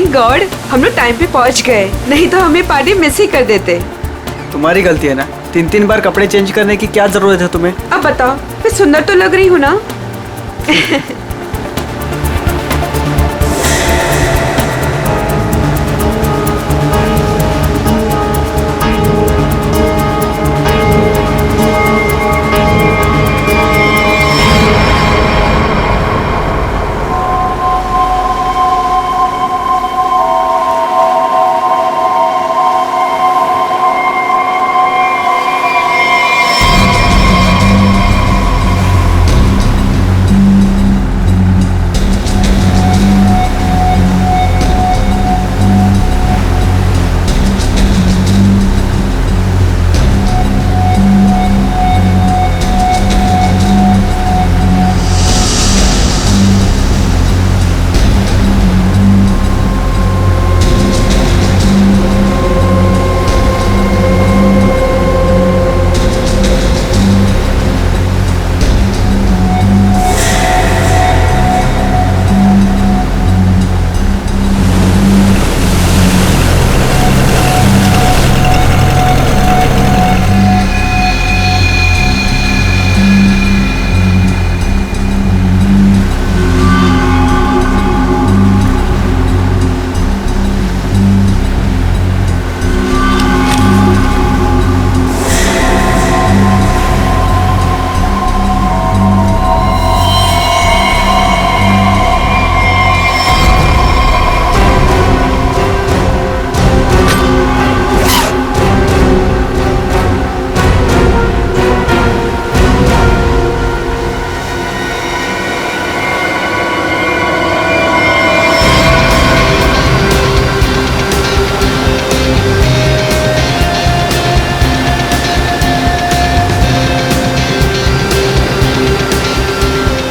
Thank God हम लोग time पे पहुंच गए, नहीं तो हमें पार्टी मिस ही कर देते। तुम्हारी गलती है ना, 3-3 बार कपड़े चेंज करने की क्या जरूरत है तुम्हें? अब बताओ, मैं सुंदर तो लग रही हूँ ना?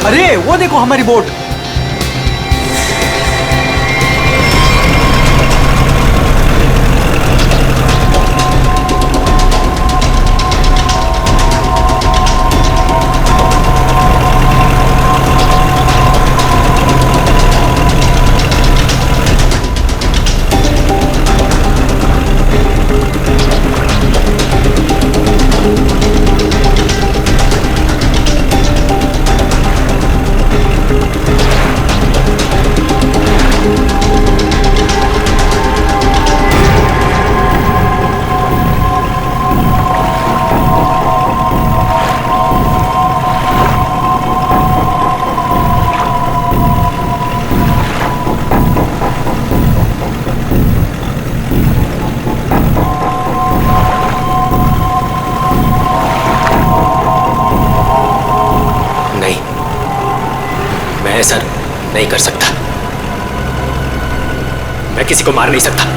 अरे वो देखो हमारी बोट। ऐसा नहीं कर सकता, मैं किसी को मार नहीं सकता।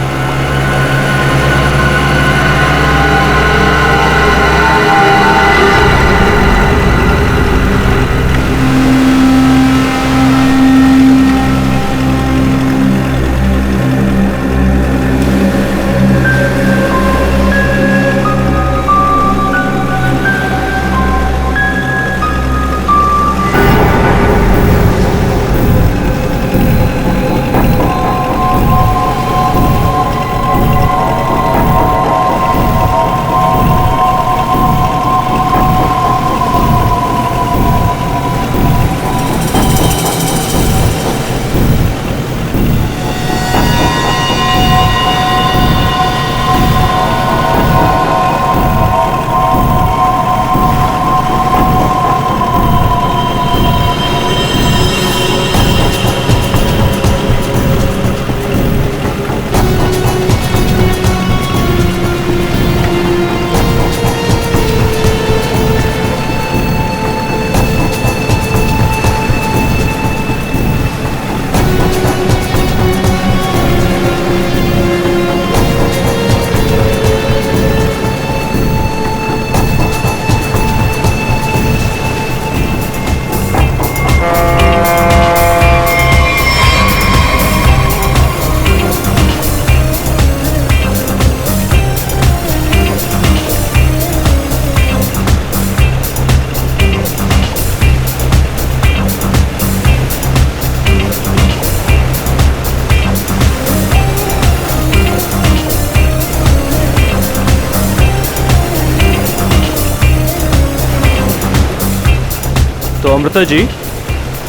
तो अमृता जी,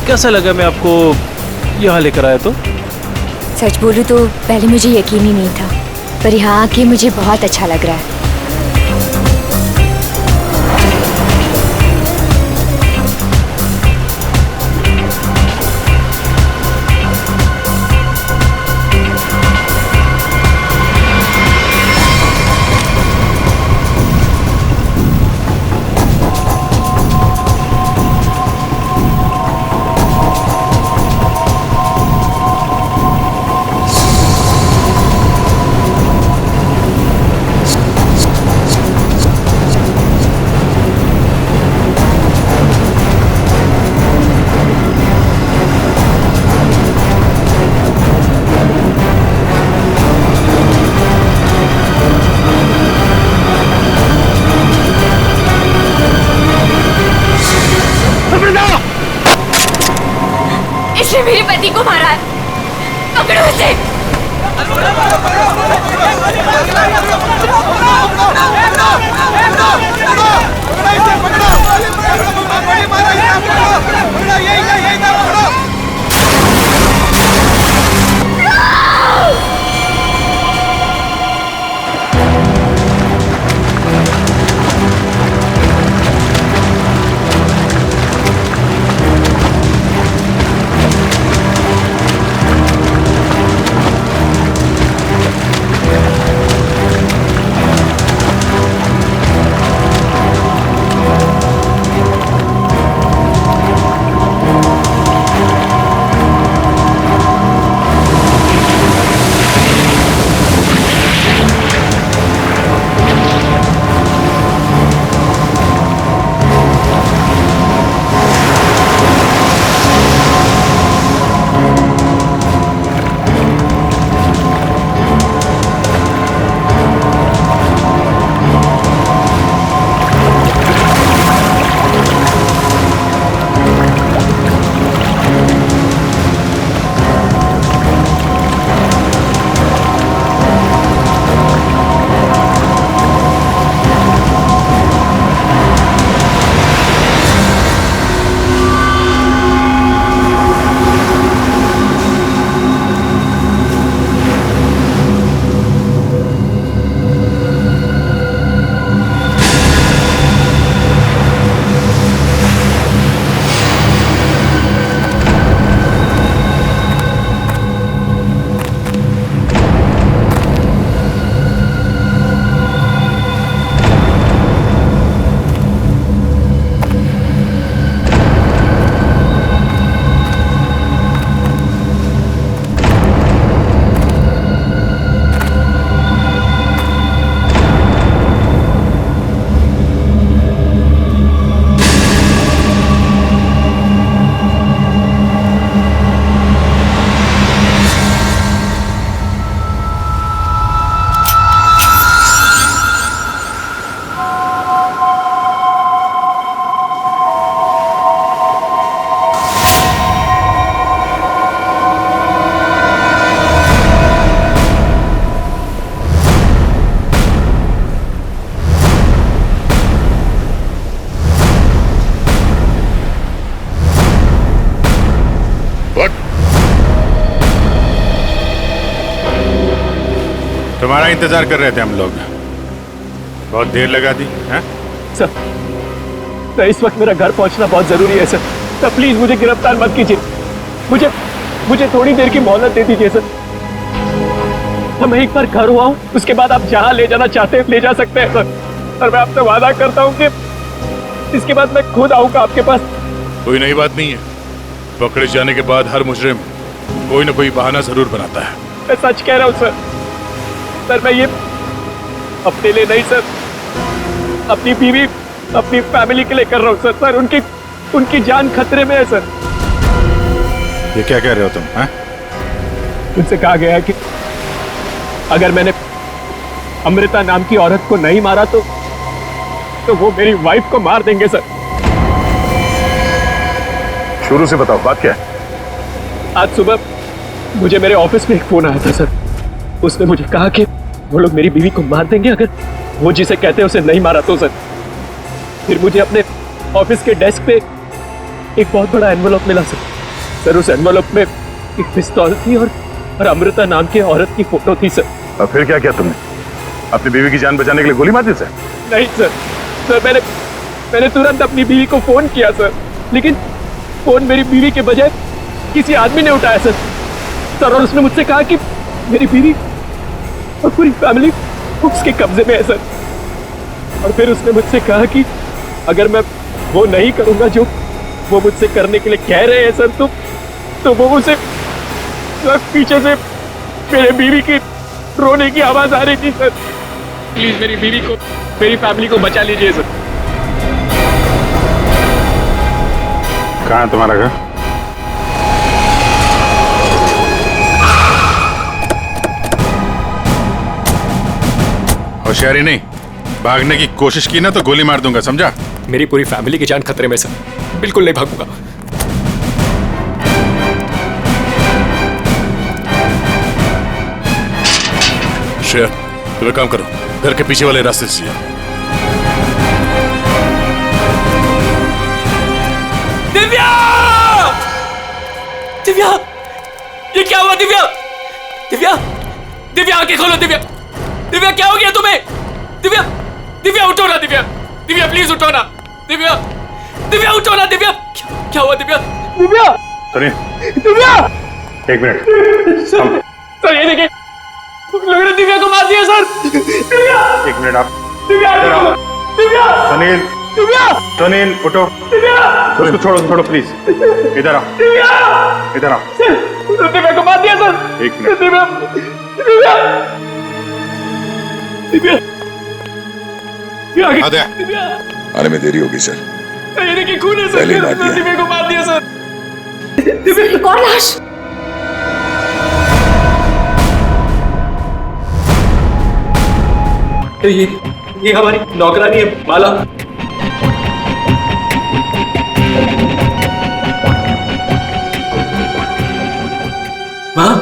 कैसा लगा मैं आपको यहाँ लेकर आया तो? सच बोलूं तो पहले मुझे यकीन ही नहीं था, पर यहाँ आके मुझे बहुत अच्छा लग रहा है। इसने मेरे पति को मारा है, पकड़ो इसे। तुम्हारा इंतजार कर रहे थे हम लोग, बहुत देर लगा दी हैं? सर, इस वक्त मेरा घर पहुंचना बहुत जरूरी है सर। प्लीज मुझे गिरफ्तार मत कीजिए, मुझे थोड़ी देर की मोहलत दे दीजिए सर। मैं एक बार घर हुआ हूँ, उसके बाद आप जहाँ ले जाना चाहते हैं ले जा सकते हैं सर। और मैं आपसे वादा करता हूँ कि इसके बाद मैं खुद आऊंगा आपके पास। कोई नई बात नहीं है, पकड़े जाने के बाद हर मुजरिम कोई ना कोई बहाना जरूर बनाता है। मैं सच कह रहा हूँ सर। मैं ये अपने लिए नहीं सर, अपनी बीवी, अपनी फैमिली के लिए कर रहा हूँ सर। उनकी जान खतरे में है सर। ये क्या कह रहे हो तुम? हैं? उनसे कहा गया है कि अगर मैंने अमृता नाम की औरत को नहीं मारा तो वो मेरी वाइफ को मार देंगे सर। शुरू से बताओ, बात क्या है? आज सुबह मुझे मेरे ऑफिस में एक फोन आया था सर। उसने मुझे कहा कि वो लोग मेरी बीवी को मार देंगे अगर वो जिसे कहते हैं उसे नहीं मारा तो सर। फिर मुझे अपने ऑफिस के डेस्क पे एक बहुत बड़ा एनवलप मिला सर। उस एनवलप में एक पिस्तौल थी और अमृता नाम की औरत की फोटो थी सर। और फिर क्या किया तुमने? अपनी बीवी की जान बचाने के लिए गोली मार दी सर? नहीं सर मैंने तुरंत अपनी बीवी को फोन किया सर, लेकिन फोन मेरी बीवी के बजाय किसी आदमी ने उठाया सर। और उसने मुझसे कहा कि मेरी बीवी और पूरी फैमिली उसके कब्जे में है सर। और फिर उसने मुझसे कहा कि अगर मैं वो नहीं करूंगा जो वो मुझसे करने के लिए कह रहे हैं सर, तो वो मुझसे पीछे से मेरे बीवी की रोने की आवाज आ रही थी सर। प्लीज मेरी बीवी को, मेरी फैमिली को बचा लीजिए सर। कहाँ है तुम्हारा घर? होशियारी नहीं, भागने की कोशिश की ना तो गोली मार दूंगा, समझा? मेरी पूरी फैमिली की जान खतरे में सर, बिल्कुल नहीं भागूंगा। शेर, तुम एक काम करो, घर के पीछे वाले रास्ते से जाओ। दिव्या! दिव्या! ये क्या हुआ दिव्या? दिव्या! दिव्या आंखें खोलो दिव्या! दिव्या क्या हो गया तुम्हें? दिव्या! दिव्या उठो ना दिव्या! दिव्या प्लीज उठो ना! दिव्या! दिव्या उठो ना दिव्या! क्या हुआ दिव्या? दिव्या! सुनिए, दिव्या! एक मिनट। सर ये देखिए, लोगों ने दिव्या को मार दिया सर। दिव्या! एक मिनट आप। दिव्या! दिव्या! सुनील, दिव्या! सुनील उठो। दिव्या! उसको छोड़ो प्लीज। इधर आओ, इधर आओ। सर दिव्या को मार दिया सर। एक मिनट। दिव्या! दिव्या! दिव्या! आ गया। दिव्या! आने में देरी होगी सर। सर ये देखिए खून है सर। पहले ही मार दिया। दिव्या को मार दिया सर। एक और लाश। ये हमारी नौकरानी है माला। माँ?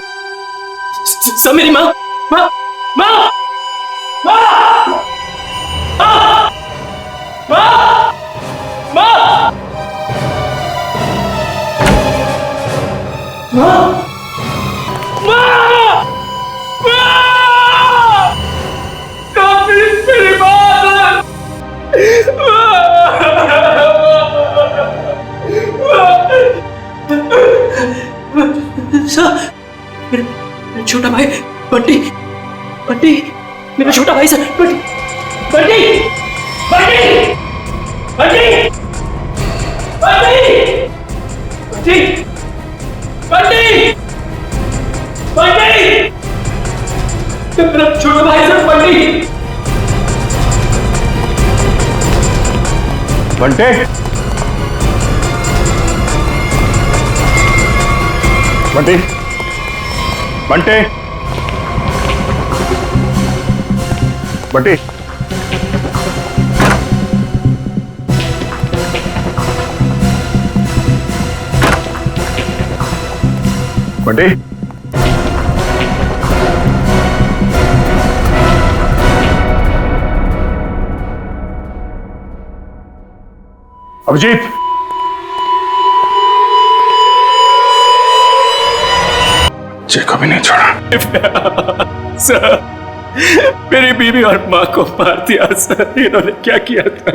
सब मेरी माँ? माँ? माँ? माँ? माँ? माँ? माँ? माँ? मेरा छोटा भाई बंटी, बंटी, मेरा छोटा भाई सर, बंटी, बंटी, बंटी, बंटी, बंटी, बंटी, बंटी, बंटी, मेरा छोटा भाई सर बंटी। बंटे, बंटे, बंटे, बंटे, बंटे, अभिजीत, मुझे कभी नहीं छोड़ा। सर मेरी बीवी और माँ को मार दिया सर। इन्होंने क्या किया था?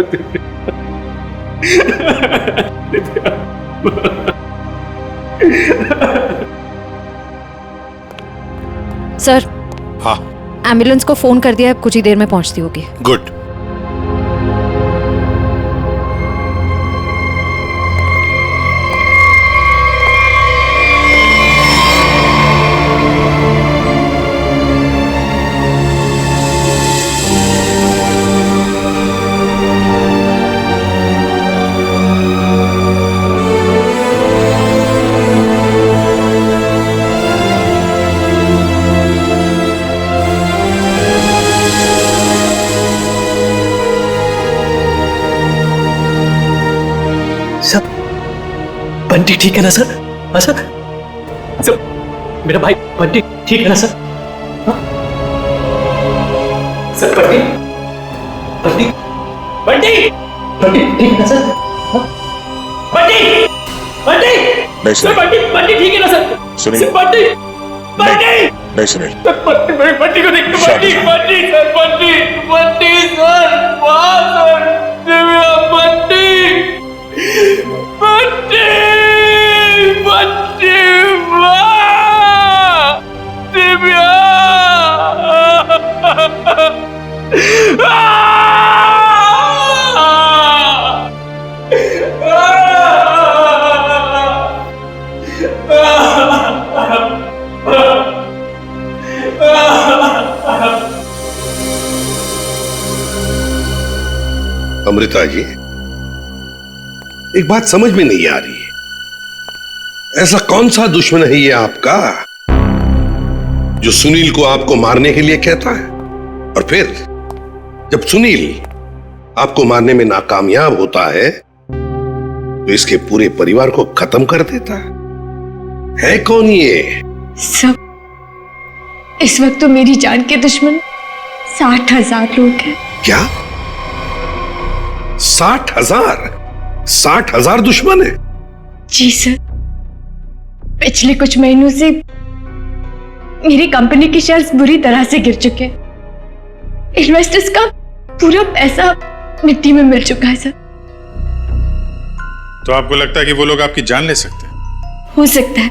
सर हाँ, एम्बुलेंस को फोन कर दिया, अब कुछ ही देर में पहुंचती होगी। गुड। बंटी ठीक है ना सर? हाँ सर? सर मेरा भाई बंटी ठीक है ना सर? हाँ? सर बंटी, बंटी, बंटी, बंटी ठीक है ना सर? हाँ? बंटी, बंटी नहीं सर, सुनील, बंटी बंटी ठीक है ना सर? सुनील। सर, बंटी बंटी नहीं सुनील, सर, बंटी को देख, शांत बंटी हो। बंटी सर, बंटी सर, वाह सर, दिव्या बंटी बंटी बंटी, वाह दिव्या। अमृता जी, एक बात समझ में नहीं आ रही। ऐसा कौन सा दुश्मन है ये आपका जो सुनील को आपको मारने के लिए कहता है, और फिर जब सुनील आपको मारने में नाकामयाब होता है तो इसके पूरे परिवार को खत्म कर देता है कौन ये? सब इस वक्त तो मेरी जान के दुश्मन 60,000 लोग हैं। क्या 60,000? 60,000 दुश्मन है? जी सर, पिछले कुछ महीनों से मेरी कंपनी के शेयर्स बुरी तरह से गिर चुके हैं। इन्वेस्टर्स का पूरा पैसा मिट्टी में मिल चुका है सर। तो आपको लगता है कि वो लोग आपकी जान ले सकते हैं? हो सकता है।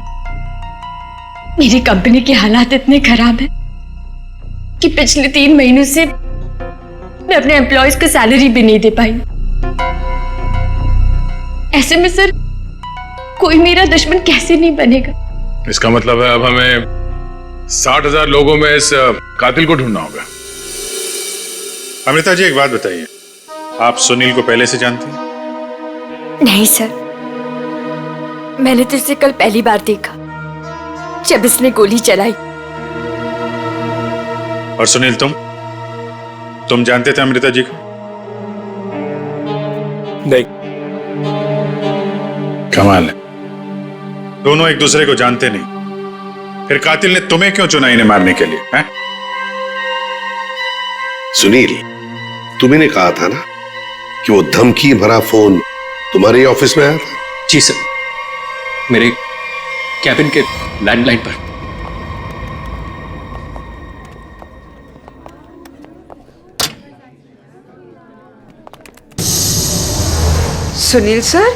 मेरी कंपनी के हालात इतने खराब हैं कि पिछले 3 महीनों से मैं अपने एम्प्लॉयज को सैलरी भी नहीं दे पाई। ऐसे में सर कोई मेरा दुश्मन कैसे नहीं बनेगा? इसका मतलब है अब हमें 60,000 लोगों में इस कातिल को ढूंढना होगा। अमृता जी, एक बात बताइए, आप सुनील को पहले से जानती हैं? नहीं सर, मैंने तो इसे कल पहली बार देखा जब इसने गोली चलाई। और सुनील, तुम जानते थे अमृता जी को? नहीं। कमाल है, दोनों एक दूसरे को जानते नहीं, फिर कातिल ने तुम्हें क्यों चुना इन्हें मारने के लिए? हैं? सुनील, तुम्ही कहा था ना कि वो धमकी भरा फोन तुम्हारे ऑफिस में आया था? जी सर, मेरे कैबिन के लैंडलाइन पर। सुनील सर,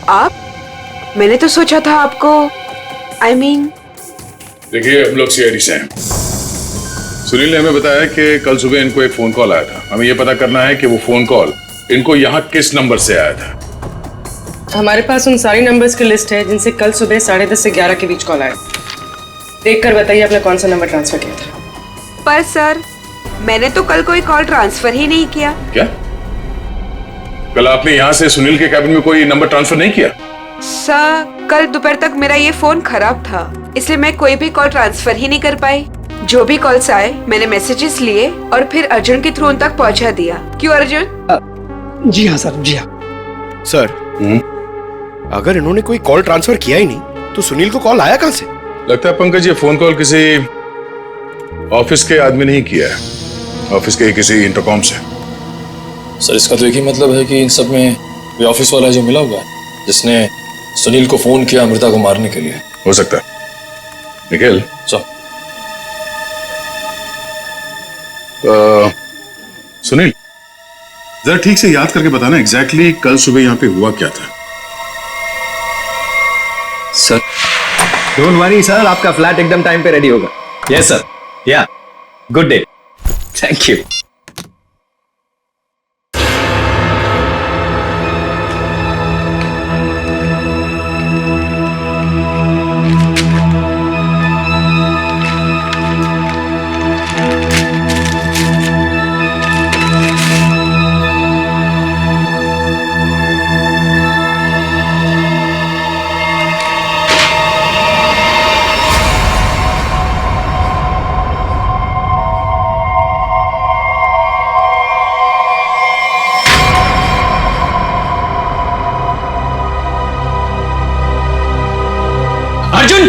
आप? मैंने तो सोचा था आपको देखिए, हम लोग सीआईडी से हैं। सुनील ने हमें बताया कि कल सुबह इनको एक फोन कॉल आया था। हमें यह पता करना है कि वो फोन कॉल इनको यहाँ किस नंबर से आया था। हमारे पास उन सारी नंबर्स की लिस्ट है जिनसे कल सुबह 10:30 से 11 के बीच कॉल आया। देखकर बताइए आपने कौन सा नंबर ट्रांसफर किया था। पर सर, मैंने तो कल कोई कॉल ट्रांसफर ही नहीं किया। क्या? कल आपने यहाँ से सुनील के कैबिन में कोई नंबर ट्रांसफर नहीं किया? सर, कल दोपहर तक मेरा ये फोन खराब था, इसलिए मैं कोई भी कॉल ट्रांसफर ही नहीं कर पाई। जो भी कॉल्स आए मैंने मैसेजेस लिए और फिर अर्जुन के थ्रू उन तक पहुंचा दिया। क्यों अर्जुन? जी हाँ सर, जी हाँ सर। अगर इन्होंने कोई कॉल ट्रांसफर किया ही नहीं तो सुनील को कॉल आया कहां से? लगता है पंकज ये फोन कॉल किसी ऑफिस के आदमी ने ही किया है, ऑफिस के किसी इंटरकॉम से। सर, इसका तो एक ही मतलब है कि इन सब में कोई ऑफिस वाला जो मिला हुआ है जिसने सुनील को फोन किया अमृता को मारने के लिए। हो सकता है। निखिल सर, सुनील, जरा ठीक से याद करके बताना एग्जैक्टली कल सुबह यहाँ पे हुआ क्या था। सर, डोंट वरी सर, आपका फ्लैट एकदम टाइम पे रेडी होगा। यस सर, या good day, thank you. Arjun,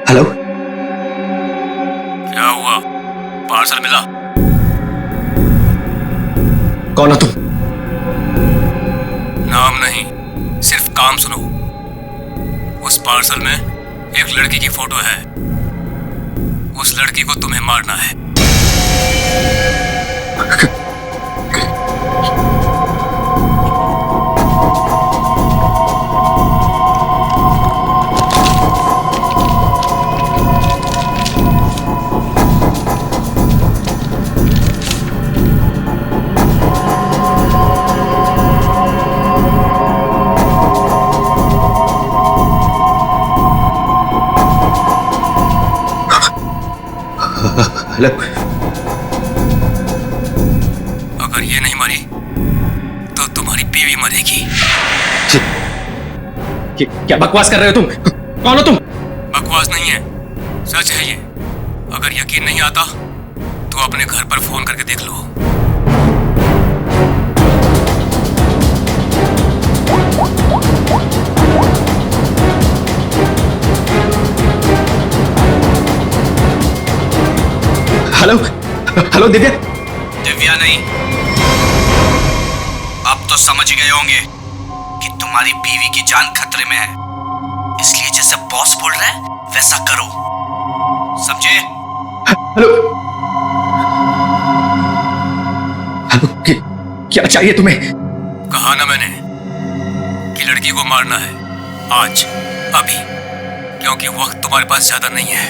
hello parcel मिला? कौन हो तुम? नाम नहीं, सिर्फ काम सुनो। उस पार्सल में एक लड़की की फोटो है। उस लड़की को तुम्हें मारना है। हेलो। अगर ये नहीं मरी तो तुम्हारी बीवी मरेगी। क्या बकवास कर रहे हो तुम? कौन हो तुम? बकवास नहीं है, सच है ये। अगर यकीन नहीं आता तो अपने घर पर फोन करके देख लो। Hello hello Divya. दिव्या नहीं, अब तो समझ गए होंगे कि तुम्हारी बीवी की जान खतरे में है, इसलिए जैसे बॉस बोल रहा है वैसा करो, समझे? हेलो हेलो, क्या चाहिए तुम्हें? कहा ना मैंने कि लड़की को मारना है, आज, अभी, क्योंकि वक्त तुम्हारे पास ज्यादा नहीं है।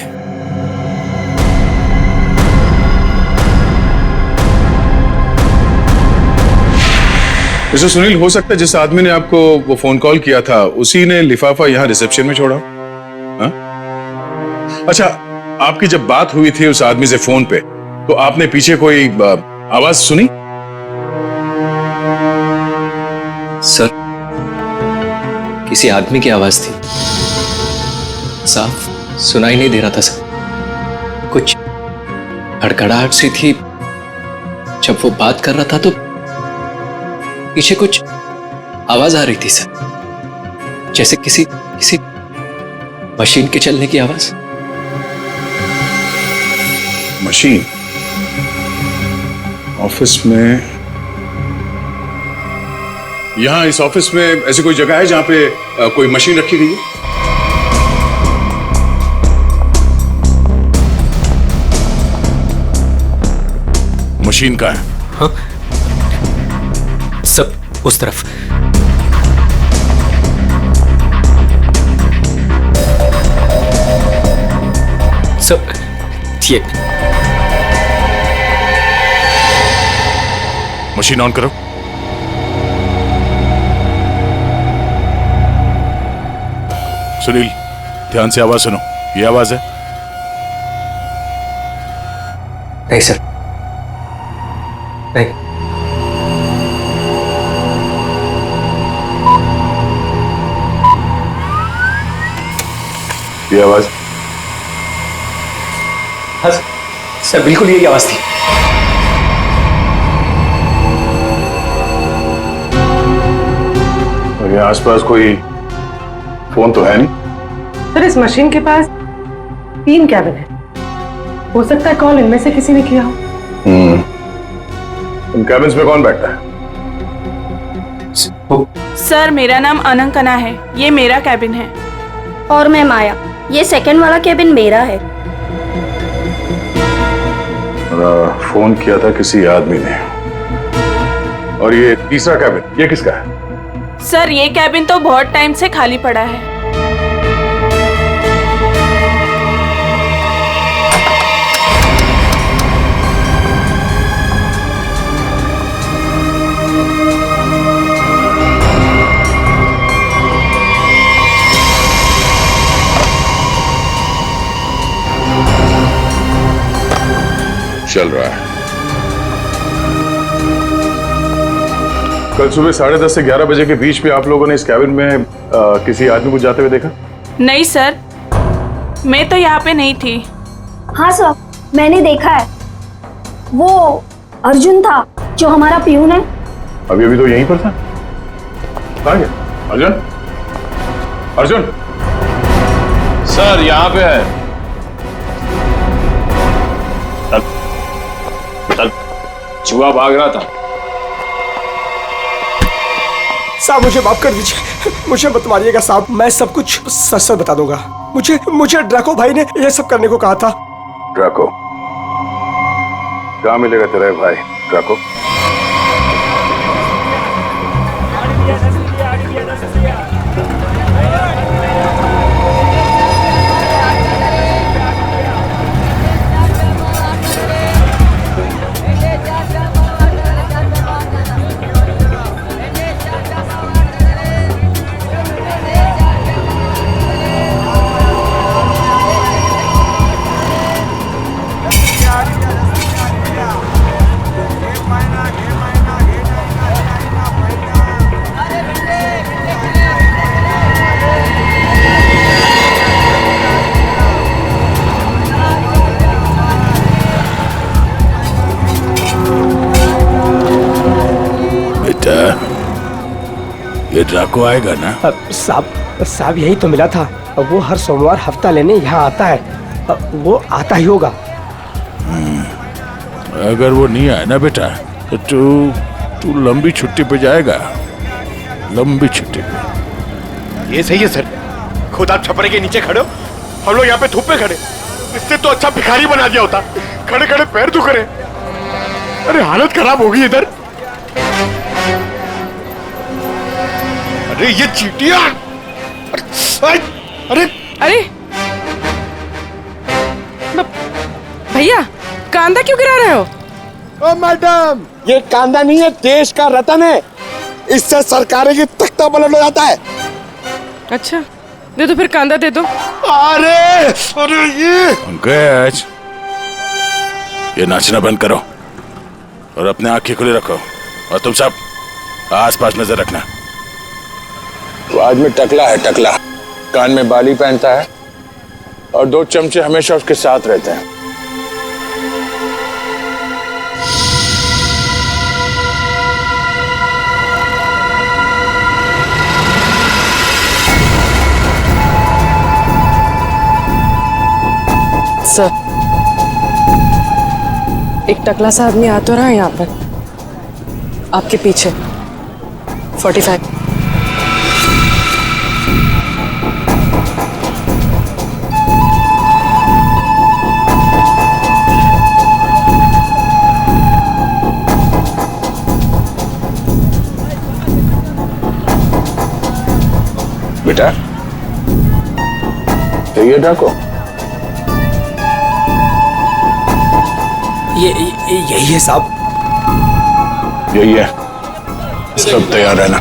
मिस्टर सुनील, हो सकता है जिस आदमी ने आपको वो फोन कॉल किया था उसी ने लिफाफा यहाँ रिसेप्शन में छोड़ा। हाँ? अच्छा, आपकी जब बात हुई थी उस आदमी से फोन पे, तो आपने पीछे कोई आवाज सुनी? सर, किसी आदमी की आवाज थी, साफ सुनाई नहीं दे रहा था सर। कुछ हड़कड़ाहट सी थी। जब वो बात कर रहा था तो पीछे कुछ आवाज आ रही थी सर, जैसे किसी मशीन के चलने की आवाज। मशीन? ऑफिस में? यहां इस ऑफिस में ऐसी कोई जगह है जहां पे कोई मशीन रखी गई है? मशीन का है? हाँ? सब उस तरफ। सब ये मशीन ऑन करो। सुनील, ध्यान से आवाज सुनो। ये आवाज है? नहीं सर, नहीं। ये आवाज? हाँ सर, बिल्कुल यही आवाज थी। और यहाँ आसपास कोई फोन तो है नहीं? सर, इस मशीन के पास 3 कैबिन है, हो सकता है कॉल इनमें से किसी ने किया हो। इन कैबिन्स में कौन बैठता है? सर, मेरा नाम अनंकना है, ये मेरा कैबिन है। और मैं माया, ये सेकंड वाला कैबिन मेरा है। फोन किया था किसी आदमी ने। और ये तीसरा कैबिन, ये किसका है? सर, ये कैबिन तो बहुत टाइम से खाली पड़ा है। चल रहा है। कल सुबह 10:30 से 11 बजे के बीच में आप लोगों ने इस कैबिन में किसी आदमी को जाते हुए देखा? नहीं सर, मैं तो यहाँ पे नहीं थी। हाँ सर, मैंने देखा है। वो अर्जुन था जो हमारा पियून है। अभी अभी तो यहीं पर था। कहाँ गया अर्जुन? अर्जुन सर, यहाँ पे है। चूहा भाग रहा था। साहब मुझे माफ कर दीजिए, मुझे मत मारिएगा साहब, मैं सब कुछ सच सच बता दूंगा। मुझे ड्रैको भाई ने ये सब करने को कहा था। ड्रैको? कहाँ मिलेगा तेरा भाई ड्रैको? ये ड्रैको आएगा ना? साहब यही तो मिला था, वो हर सोमवार हफ्ता लेने यहाँ आता है, वो आता ही होगा। अगर वो नहीं आया ना बेटा तो तू लंबी छुट्टी पे जाएगा, लंबी छुट्टी पे। ये सही है सर, खुद आप छपरे के नीचे खड़े हो, हम लोग यहाँ पे धूप में खड़े, इससे तो अच्छा भिखारी बना दिया होता, खड़े खड़े पैर दुख रहे। अरे हालत खराब होगी इधर। अरे ये चीटियां! अरे भैया कांदा क्यों गिरा रहे हो? ओ मैडम, ये कांदा नहीं है, देश का रतन है, इससे सरकारें की तख्ता पलट हो जाता है। अच्छा दे दो फिर, कांदा दे दो। अरे ये पंकज, ये नाचना बंद करो और अपने आंखें खुली रखो, और तुम सब आसपास नजर रखना। वो आदमी टकला है, टकला, कान में बाली पहनता है और 2 चमचे हमेशा उसके साथ रहते हैं। सर, एक टकला सा आदमी आ तो रहा है यहाँ पर, आपके पीछे 45। बेटा ये ड्रैको? यही है साहब। यही है, सब तैयार रहना।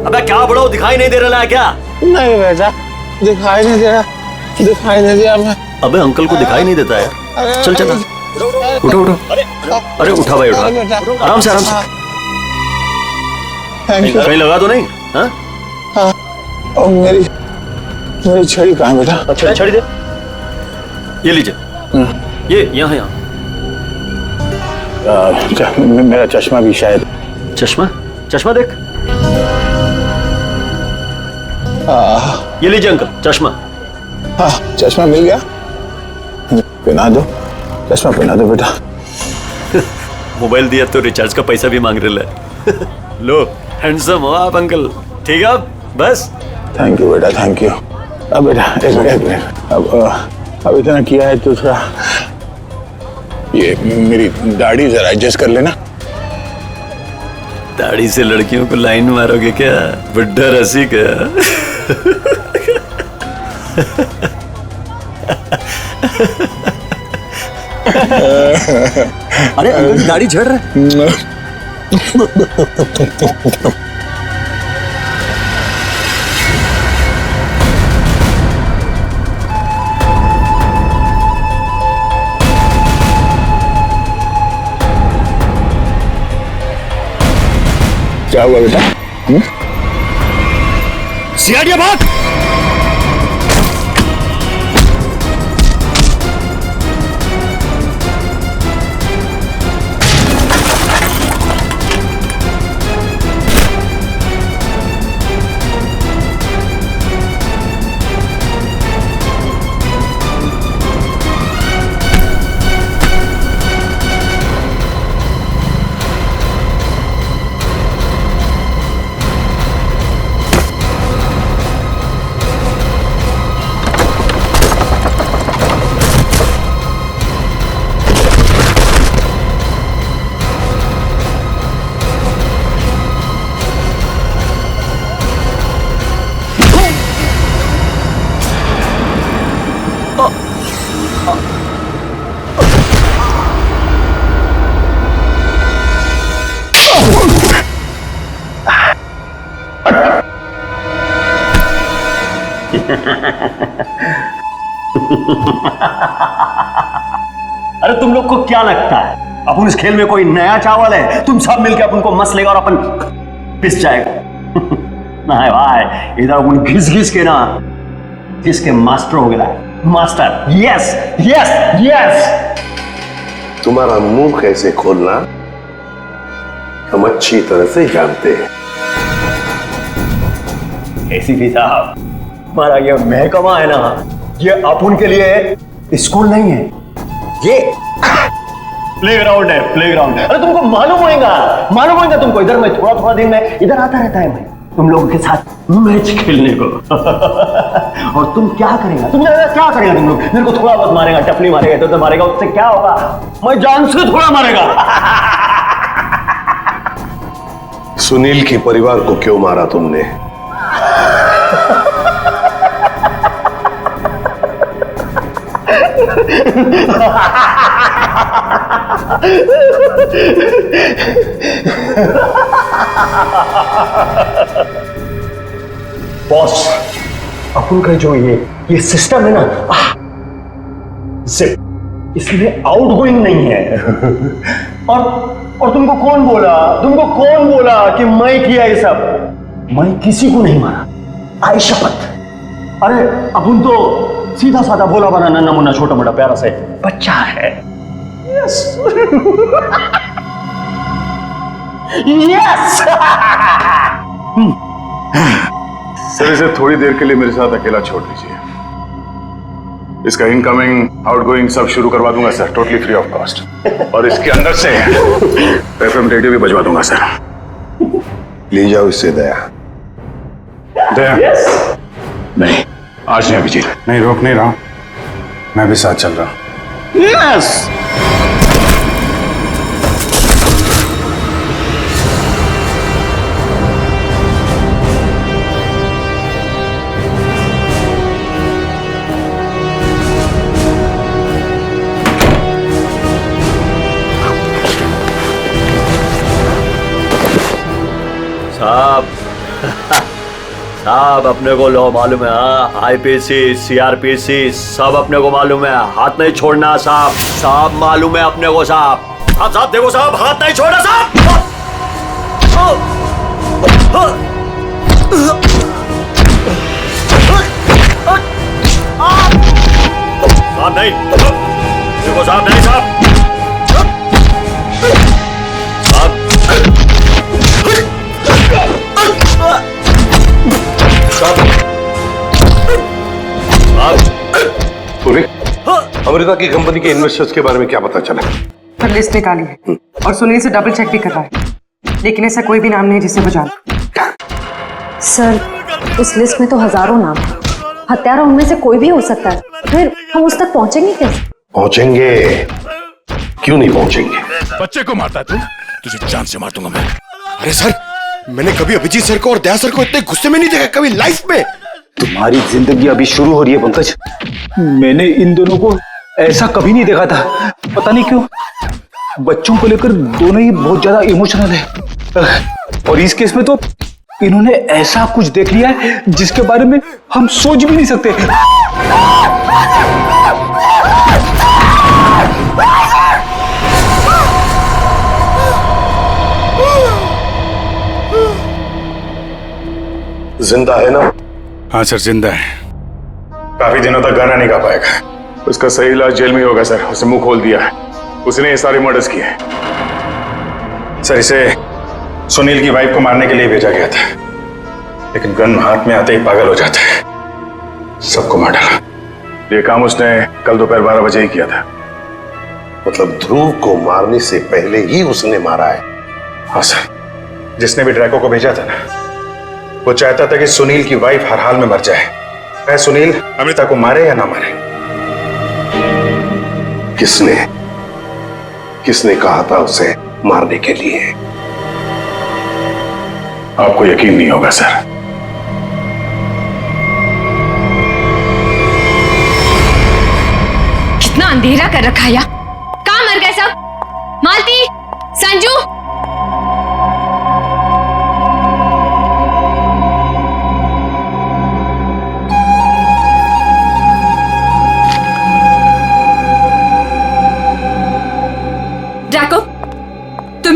अबे क्या बड़ो, दिखाई नहीं दे रहा है क्या? नहीं बेटा, दिखाई नहीं दे रहा, दिखाई नहीं दिया मैं। अबे अंकल को दिखाई नहीं देता यार। चल चल, उठो उठो। अरे उठा भाई, उठा, आराम से आराम से। कहीं लगा तो नहीं? हाँ हाँ, मेरी छड़ी कहाँ बेटा? अच्छा छड़ी दे, ये लीजिए, ये यहाँ यहाँ। मेरा चश्मा भी शायद। चश्मा देख, ये लीजिए अंकल चश्मा। हाँ चश्मा मिल गया, पहना दो, चश्मा पहना दो बेटा। मोबाइल दिया तो रिचार्ज का पैसा भी मांग रहे है। लो, हैंडसम हो आप अंकल। ठीक है अब बस। थैंक यू बेटा, थैंक यू। अब बेटा एक मिनट, अब इतना किया है तो थोड़ा ये मेरी दाढ़ी जरा एडजस्ट कर लेना। दाढ़ी से लड़कियों को लाइन मारोगे क्या? बुड्ढा रसी क्या? अरे अंकल दाढ़ी झड़ रहा है। क्या हुआ बेटा? सियाड़िया भाग। अरे तुम लोग को क्या लगता है अपन इस खेल में कोई नया चावल है? तुम सब मिलकर अपन को मस लेगा और अपन पिस जाएगा। ना है भाई, इधर अपन घिस घिस के ना जिसके मास्टर हो गया है। Master, yes yes yes. तुम्हारा मुंह कैसे खोलना हम अच्छी तरह से जानते हैं। एसीपी साहब, हमारा ये महकमा है ना, ये अपन के लिए स्कूल नहीं है, ये प्लेग्राउंड है, प्लेग्राउंड। अरे तुमको मालूम होगा तुमको। इधर मैं थोड़ा थोड़ा दिन में इधर आता रहता है मैं तुम लोगों के साथ मैच खेलने को। और तुम क्या करेगा? तुम क्या करेगा? तुम लोग मेरे को थोड़ा बहुत मारेगा, टपली मारेगा, इधर मारेगा, उससे क्या होगा? मैं जान से थोड़ा मारेगा। सुनील के परिवार को क्यों मारा तुमने? बॉस, अपन का जो ये सिस्टम है ना, जिप, इसमें आउटगोइंग नहीं है। और तुमको कौन बोला कि मैं किया ये सब? मैं किसी को नहीं मारा, आई शपथ। अरे अपन तो सीधा साधा बोला बना नन्ना मुन्ना छोटा मोटा प्यारा से बच्चा है। Yes yes. सर, इसे थोड़ी देर के लिए मेरे साथ अकेला छोड़ दीजिए। इसका इनकमिंग आउटगोइंग सब शुरू करवा दूंगा sir, totally free of cost. और इसके अंदर से एफएम रेडियो भी बजवा दूंगा सर। ले जाओ इससे दया। दया? नहीं, आज नहीं अभिजीत, नहीं रोक नहीं रहा हूं, मैं भी साथ चल रहा हूं। यस। साहब अपने को लो मालूम है, आईपीसी सीआरपीसी सब अपने को मालूम है, हाथ नहीं छोड़ना साहब। साहब मालूम है अपने को साहब। साहब देखो साहब, हाथ नहीं छोड़ना साहब। साहब नहीं, देखो साहब नहीं साहब। अमृता की कंपनी के इन्वेस्टर्स के बारे में क्या पता चला? पर लिस्ट निकाली है और सुनील से डबल चेक भी कर रहा है, लेकिन ऐसा कोई भी नाम नहीं है जिसे वो जाने। सर, उस लिस्ट में तो हजारों नाम है। हत्यारा उनमें से कोई भी हो सकता है। फिर हम उस तक पहुंचेंगे कैसे? पहुंचेंगे, क्यों नहीं पहुंचेंगे? बच्चे को मारता है तुझे जान से मार दूंगा मैं। अरे सर, मैंने कभी अभिजीत सर को और दया सर को इतने गुस्से में नहीं देखा कभी लाइफ में। तुम्हारी जिंदगी अभी शुरू हो रही है पंकज। मैंने इन दोनों को ऐसा कभी नहीं देखा था। पता नहीं क्यों बच्चों को लेकर दोनों ही बहुत ज्यादा इमोशनल है। और इस केस में तो इन्होंने ऐसा कुछ देख लिया है जिसके बारे में हम सोच भी नहीं सकते। जिंदा है ना? हाँ सर, जिंदा है। काफी दिनों तक गाना नहीं गा पाएगा। उसका सही इलाज जेल में ही होगा सर। उसे मुंह खोल दिया है, उसने ये सारे मर्डर्स किए हैं। सर, इसे सुनील की वाइफ को मारने के लिए भेजा गया था, लेकिन गन हाथ में आते ही पागल हो जाता है, सबको मार डाला। ये काम उसने कल दोपहर 12 बजे ही किया था। मतलब ध्रुव को मारने से पहले ही उसने मारा है? हाँ सर, जिसने भी ड्रैको को भेजा था ना, वो चाहता था कि सुनील की वाइफ हर हाल में मर जाए, चाहे सुनील अमृता को मारे या ना मारे। किसने कहा था उसे मारने के लिए? आपको यकीन नहीं होगा सर। कितना अंधेरा कर रखा है। कहाँ मर गए सब? मालती, संजू,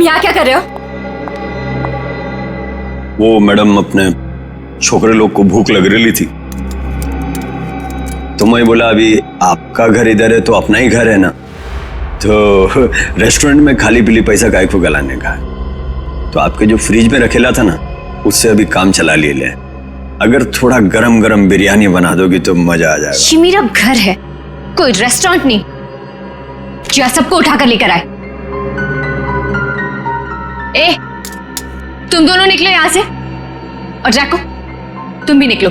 यहाँ क्या कर रहे हो? वो मैडम अपने छोकरे लोग को भूख लग रही थी तो मैं बोला अभी आपका घर इधर है तो अपना ही घर है ना, तो रेस्टोरेंट में खाली पीली पैसा काय को गलाने का, तो आपके जो फ्रिज में रखेला था ना उससे अभी काम चला ले। अगर थोड़ा गरम गरम बिरयानी बना दोगी तो मजा आ जाएगा। ये मेरा घर है, कोई रेस्टोरेंट नहीं जो सबको उठाकर लेकर आए। ए, तुम दोनों निकलो यहां से, और जैको तुम भी निकलो।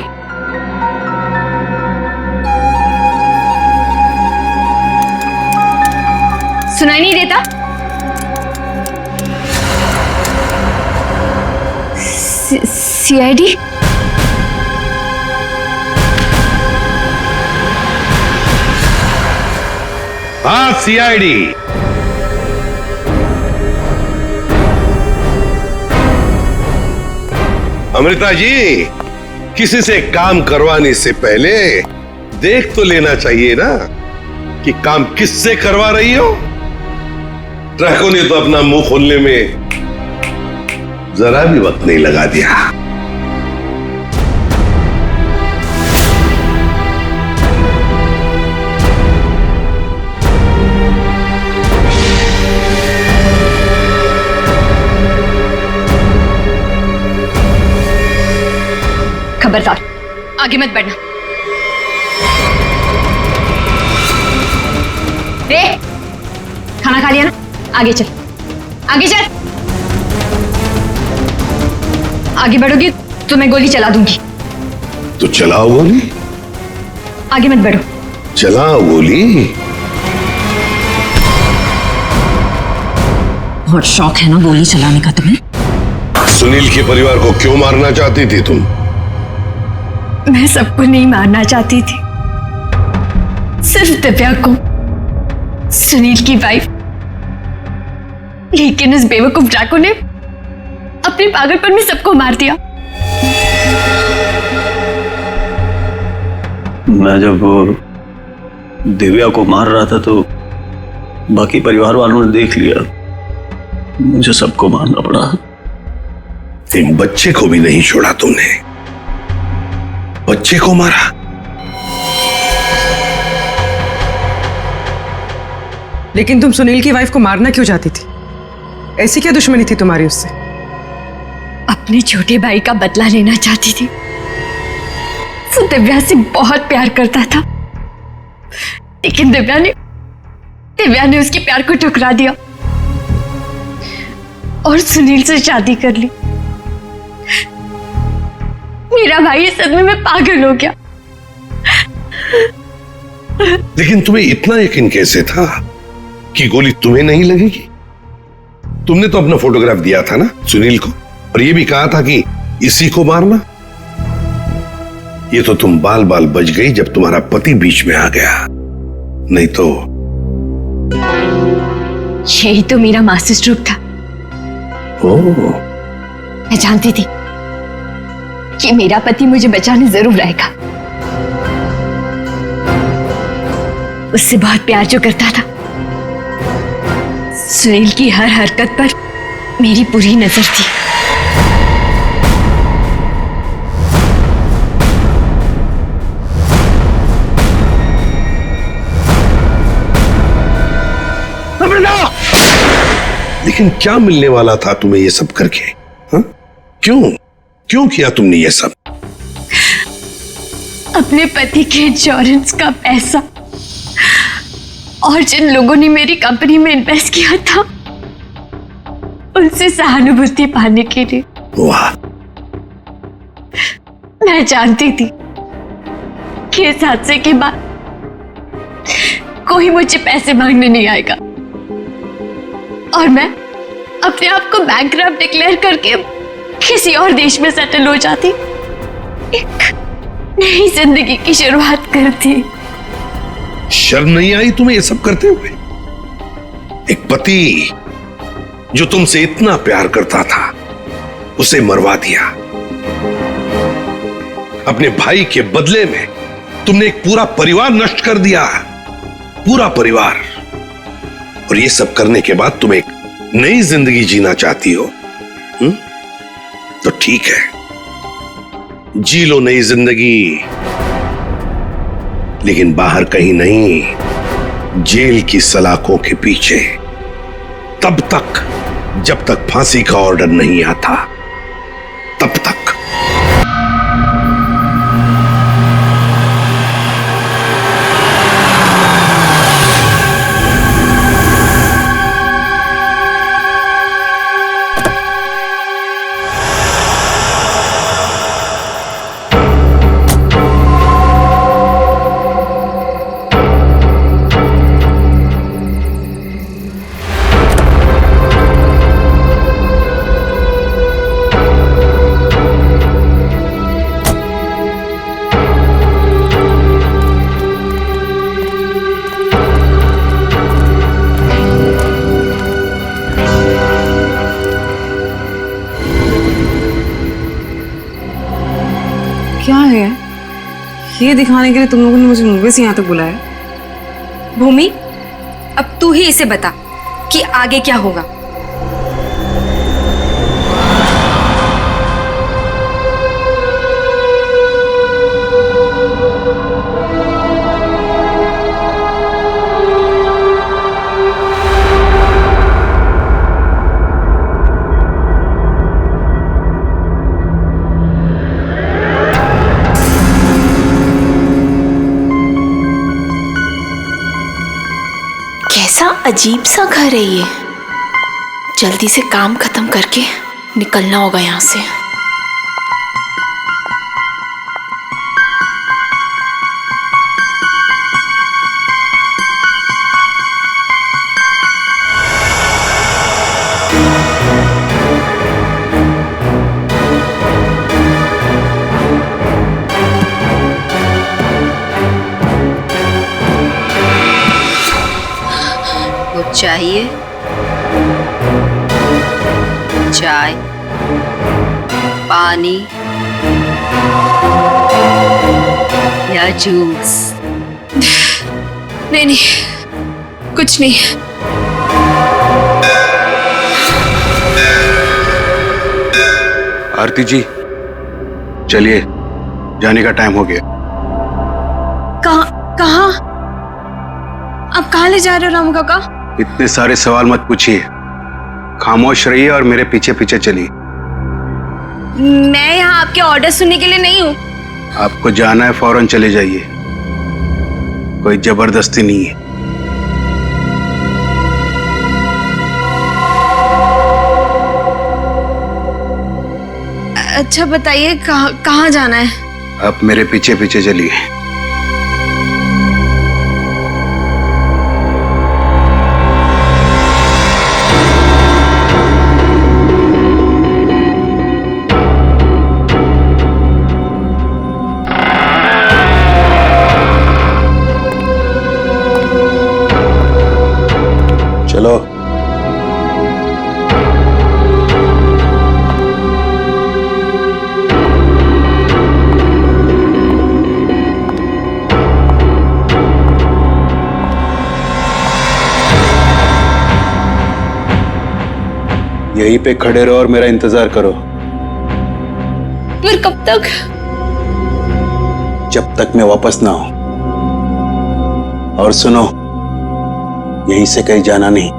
सुनाई नहीं देता? सीआईडी? हाँ, सीआईडी। अमृता जी, किसी से काम करवाने से पहले देख तो लेना चाहिए ना कि काम किससे करवा रही हो। ट्रकों ने तो अपना मुंह खोलने में जरा भी वक्त नहीं लगा दिया। खबरदार, आगे मत बढ़ना। रे, खाना खा लिया ना? आगे चल, आगे चल। आगे बढ़ोगी तो मैं गोली चला दूंगी। तो चलाओ गोली। आगे मत बढ़ो। चलाओ गोली। बहुत शौक है ना गोली चलाने का तुम्हें? सुनील के परिवार को क्यों मारना चाहती थी तुम? मैं सबको नहीं मारना चाहती थी, सिर्फ दिव्या को, सुनील की वाइफ। लेकिन इस बेवकूफ ड्रैको ने अपने पागलपन में सबको मार दिया। मैं जब दिव्या को मार रहा था तो बाकी परिवार वालों ने देख लिया, मुझे सबको मारना पड़ा। एक बच्चे को भी नहीं छोड़ा तुमने, बच्चे को मारा। लेकिन तुम सुनील की वाइफ को मारना क्यों चाहती थी? ऐसी क्या दुश्मनी थी तुम्हारी उससे? अपने छोटे भाई का बदला लेना चाहती थी। वो दिव्या से बहुत प्यार करता था, लेकिन दिव्या ने उसके प्यार को ठुकरा दिया और सुनील से शादी कर ली। मेरा भाई इस सदमे में पागल हो गया। लेकिन तुम्हें इतना यकीन कैसे था कि गोली तुम्हें नहीं लगेगी? तुमने तो अपना फोटोग्राफ दिया था ना सुनील को, और ये भी कहा था कि इसी को मारना। ये तो तुम बाल बाल बच गई जब तुम्हारा पति बीच में आ गया, नहीं तो। यही तो मेरा मास्टर स्ट्रोक था। ओह, मैं जानती थी कि मेरा पति मुझे बचाने जरूर आएगा। उससे बहुत प्यार जो करता था। सुनील की हर हरकत पर मेरी पूरी नजर थी। लेकिन क्या मिलने वाला था तुम्हें ये सब करके? हा? क्यों किया तुमने ये सब? अपने पति के इंश्योरेंस का पैसा और जिन लोगों ने मेरी कंपनी में इन्वेस्ट किया था उनसे सहानुभूति पाने के लिए। वाह। मैं जानती थी कि इस हादसे के बाद कोई मुझे पैसे मांगने नहीं आएगा और मैं अपने आप को बैंकक्रप्ट डिक्लेयर करके किसी और देश में सेटल हो जाती, एक नई जिंदगी की शुरुआत करती। शर्म नहीं आई तुम्हें ये सब करते हुए? एक पति जो तुमसे इतना प्यार करता था उसे मरवा दिया। अपने भाई के बदले में तुमने एक पूरा परिवार नष्ट कर दिया, पूरा परिवार। और ये सब करने के बाद तुम एक नई जिंदगी जीना चाहती हो तो ठीक है, जी लो नई जिंदगी, लेकिन बाहर कहीं नहीं, जेल की सलाखों के पीछे, तब तक जब तक फांसी का ऑर्डर नहीं आता, तब तक। क्या है ये दिखाने के लिए तुम लोगों ने मुझे मूवी से यहाँ तक बुलाया? भूमि, अब तू ही इसे बता कि आगे क्या होगा। कैसा अजीब सा घर है ये। जल्दी से काम खत्म करके निकलना होगा यहाँ से। चाहिए चाय, पानी या जूस? नहीं नहीं, कुछ नहीं। आरती जी, चलिए, जाने का टाइम हो गया। कहाँ? आप कहाँ ले जा रहे हो रामू काका? इतने सारे सवाल मत पूछिए, खामोश रहिए और मेरे पीछे पीछे चलिए। मैं यहाँ आपके ऑर्डर सुनने के लिए नहीं हूँ। आपको जाना है, फौरन चले जाइए, कोई जबरदस्ती नहीं है। अच्छा बताइए, कहाँ जाना है? आप मेरे पीछे पीछे चलिए। चलो। यहीं पे खड़े रहो और मेरा इंतजार करो। फिर कब तक? जब तक मैं वापस ना आऊं। और सुनो, यहीं से कहीं जाना नहीं।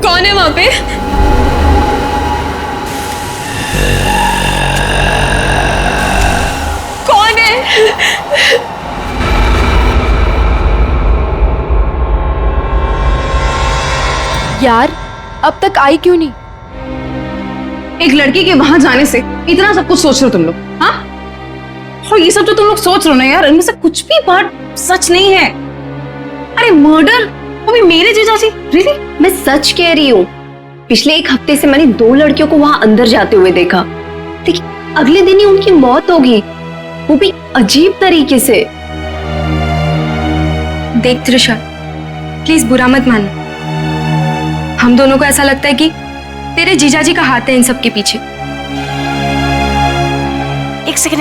कौन है वहां पे? कौन है? यार अब तक आई क्यों नहीं? एक लड़की के वहां जाने से इतना सब कुछ सोच रहे हो तुम लोग, हाँ? और ये सब जो तुम लोग सोच रहे हो ना यार, इनमें से कुछ भी बात सच नहीं है। अरे मर्डर, वो भी मेरे जीजाजी? रियली? मैं सच कह रही हूँ। पिछले एक हफ्ते से मैंने 2 लड़कियों को वहां अंदर जाते हुए देखा, लेकिन अगले दिन ही उनकी मौत होगी, वो भी अजीब तरीके से। देख त्रिशा, प्लीज बुरा मत मान। हम दोनों को ऐसा लगता है कि तेरे जीजाजी का हाथ है इन सब के पीछे। एक सेकंड।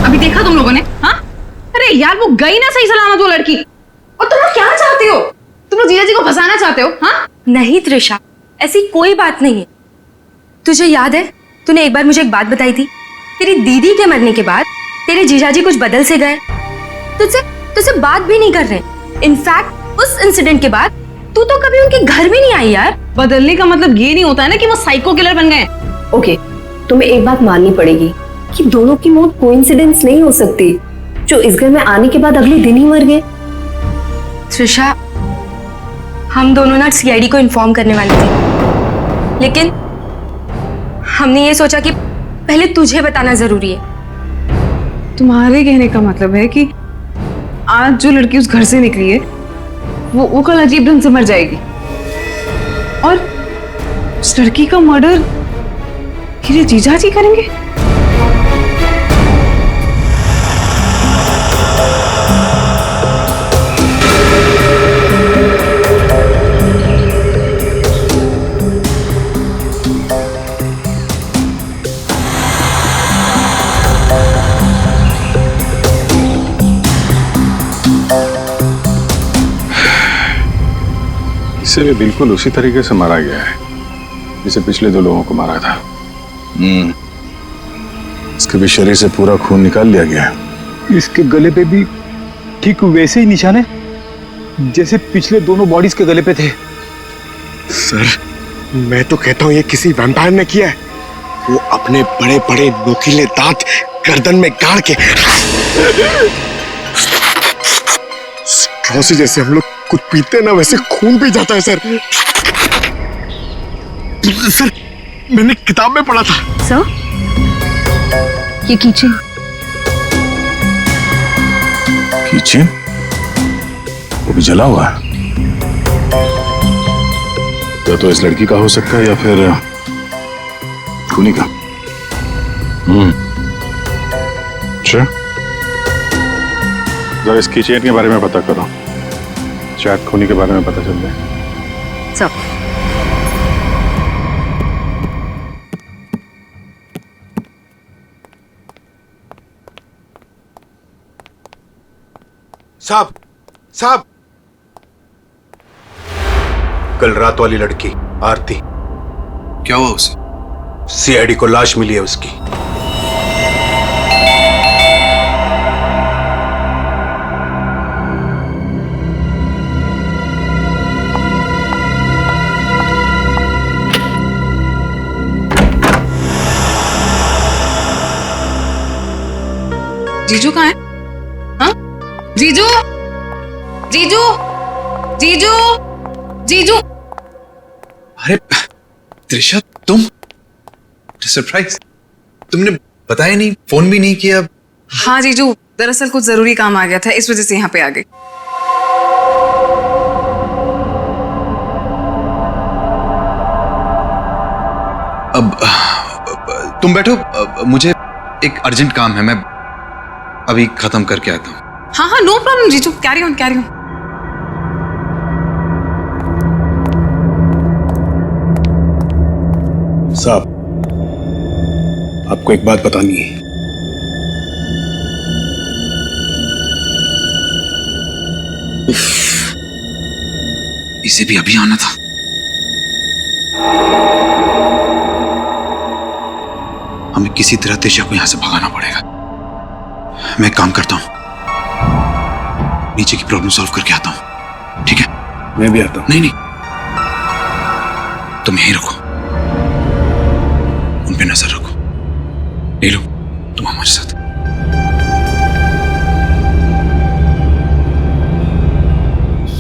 अभी देखा तुम लोगों ने? हाँ, अरे यार वो गई ना सही सलामत वो लड़की। और तुम लोग क्या चाहते हो? तुम लोग जीजाजी को फंसाना चाहते हो? हाँ नहीं त्रिशा, ऐसी कोई बात नहीं है। तुझे याद है तूने एक बार मुझे एक बात बताई थी, तेरी दीदी के मरने के बाद तेरे जीजाजी कुछ बदल से गए, तुझसे बात भी नहीं कर रहे। इनफैक्ट उस इंसिडेंट के बाद तू तो कभी उनके घर भी नहीं आई यार। बदलने का मतलब ये नहीं होता है ना कि वो साइको किलर बन गए। ओके, तुम्हें एक बात माननी पड़ेगी कि दोनों की मौत कोइंसिडेंस नहीं हो सकती, जो इस घर में आने के बाद अगले दिन ही मर गए। त्रिशा, हम दोनों ना सीआईडी को इन्फॉर्म करने वाले थे, लेकिन हमने ये सोचा कि पहले तुझे बताना जरूरी है। तुम्हारे कहने का मतलब है कि आज जो लड़की उस घर से निकली है वो कल अजीब ढंग से मर जाएगी, और उस लड़की का मर्डर मेरे जीजाजी करेंगे? इसे भी बिल्कुल उसी तरीके से मारा गया है जिसे पिछले 2 लोगों को मारा था। इसके भी शरीर से पूरा खून निकाल लिया गया है। इसके गले पे भी ठीक वैसे ही निशान है जैसे पिछले दोनों बॉडीज के गले पे थे। सर, मैं तो कहता हूँ ये किसी वैम्पायर ने किया है। वो अपने बड़े बड़े नोकीले दांत गर्दन में गाड़ के स्ट्रॉ से जैसे हम लोग कुछ पीते ना वैसे खून पी जाता है सर। सर, मैंने किताब में पढ़ा था। सर, ये कीचेन वो भी जला हुआ है। तो इस लड़की का हो सकता है या फिर खूनी का। अच्छा, जरा इस कीचेन के बारे में पता करो, शायद खूनी के बारे में पता चल जाए। साहब, कल रात वाली लड़की आरती, क्या हुआ उसे? सीआईडी को लाश मिली है उसकी। जीजू कहाँ है? हाँ? जीजू, जीजू, जीजू, जीजू। अरे त्रिशा, तुम सरप्राइज, तुमने बताया नहीं, फोन भी नहीं किया। हाँ जीजू, दरअसल कुछ जरूरी काम आ गया था, इस वजह से यहाँ पे आ गई। अब तुम बैठो, मुझे एक अर्जेंट काम है, मैं अभी खत्म करके आता हूँ। हाँ हाँ, नो प्रॉब्लम जीजू, कैरी ऑन कैरी ऑन। साहब, आपको एक बात बतानी है। इसे भी अभी आना था। हमें किसी तरह तेजा को यहां से भगाना पड़ेगा। मैं एक काम करता हूं, नीचे की प्रॉब्लम सॉल्व करके आता हूं, ठीक है? मैं भी आता हूं। नहीं नहीं, तुम यहीं रखो, उन पे नजर रखो। ले लो, तुम हमारे साथ।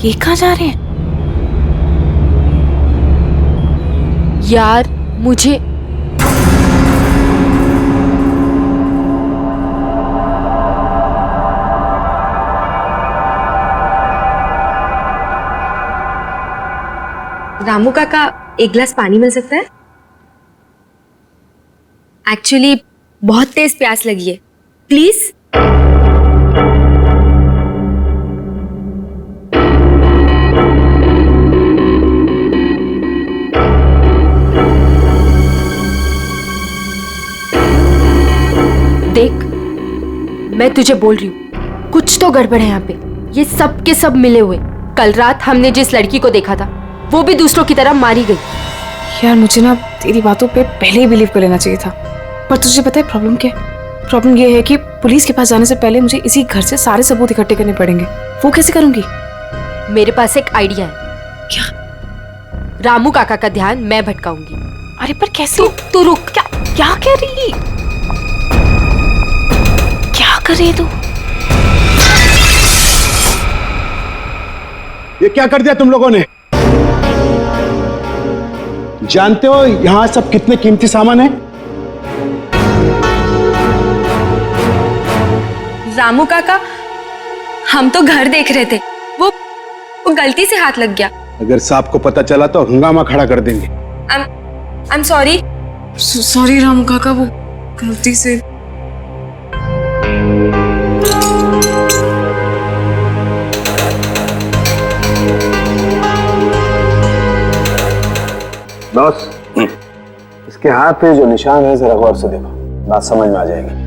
ये कहाँ जा रहे हैं? यार मुझे रामू काका, एक गिलास पानी मिल सकता है? एक्चुअली बहुत तेज प्यास लगी है, प्लीज। देख, मैं तुझे बोल रही हूँ, कुछ तो गड़बड़ है यहाँ पे। ये सब के सब मिले हुए। कल रात हमने जिस लड़की को देखा था वो भी दूसरों की तरह मारी गई। यार मुझे ना तेरी बातों पे पहले ही बिलीव कर लेना चाहिए था, पर तुझे पता है प्रॉब्लम क्या है? प्रॉब्लम ये है कि पुलिस के पास जाने से पहले मुझे इसी घर से सारे सबूत इकट्ठे करने पड़ेंगे। वो कैसे करूंगी? मेरे पास एक आइडिया है। क्या? रामू काका का ध्यान मैं भटकाऊंगी। अरे पर कैसे? तू रुक। क्या कह रही? क्या कर रही है तू? ये क्या कर दिया तुम लोगों ने? जानते हो यहां सब कितने कीमती सामान है? रामू काका, हम तो घर देख रहे थे, वो गलती से हाथ लग गया। अगर साहब को पता चला तो हंगामा खड़ा कर देंगे। I am sorry. Sorry Ramu काका, वो गलती से। बॉस, इसके हाथ पे जो निशान है जरा गौर से देखो, बात समझ में आ जाएगी।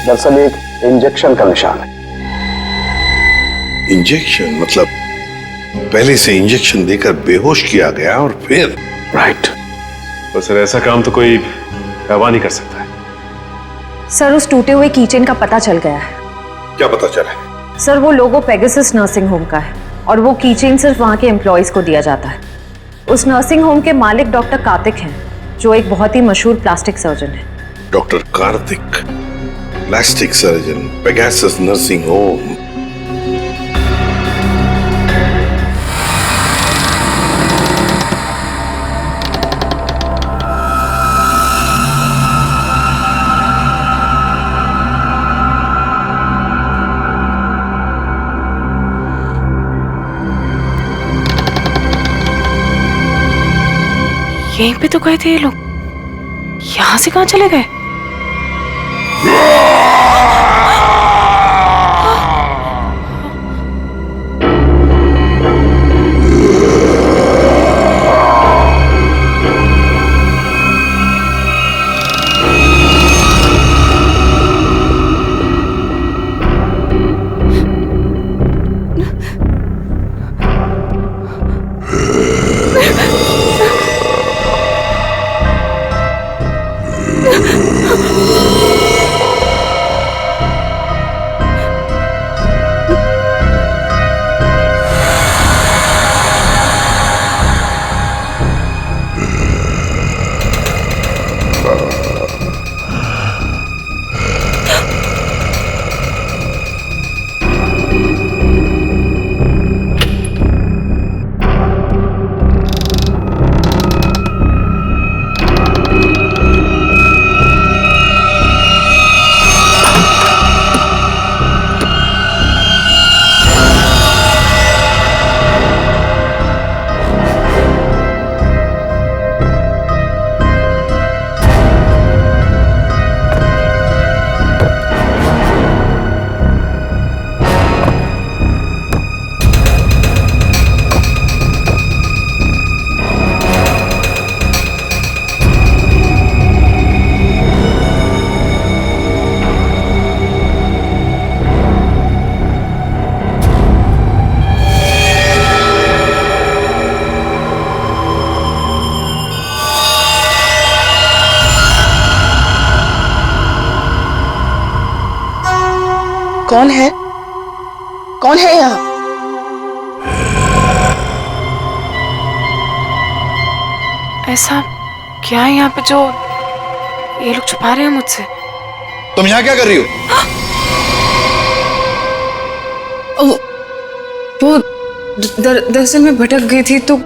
दरअसल एक इंजेक्शन का निशान है। इंजेक्शन मतलब पहले से इंजेक्शन देकर बेहोश किया गया और फिर? राइट। तो सर ऐसा काम तो कोई गवाह नहीं कर सकता है। सर उस टूटे हुए कीचेन का पता चल गया है। क्या पता चला है? सर वो लोगो पेगासस नर्सिंग होम का है और वो कीचेन सिर्फ वहां के एम्प्लॉयज को दिया जाता है। उस नर्सिंग होम के मालिक डॉक्टर कार्तिक हैं, जो एक बहुत ही मशहूर प्लास्टिक सर्जन है। Doctor Kartik, plastic surgeon, Pegasus nursing home. यहीं पे तो गए थे ये लोग, यहां से कहां चले गए? कौन है? कौन है यहाँ? ऐसा क्या है यहाँ पे जो ये लोग छुपा रहे हैं मुझसे? तुम यहाँ क्या कर रही हो? वो दरअसल मैं भटक गई थी तो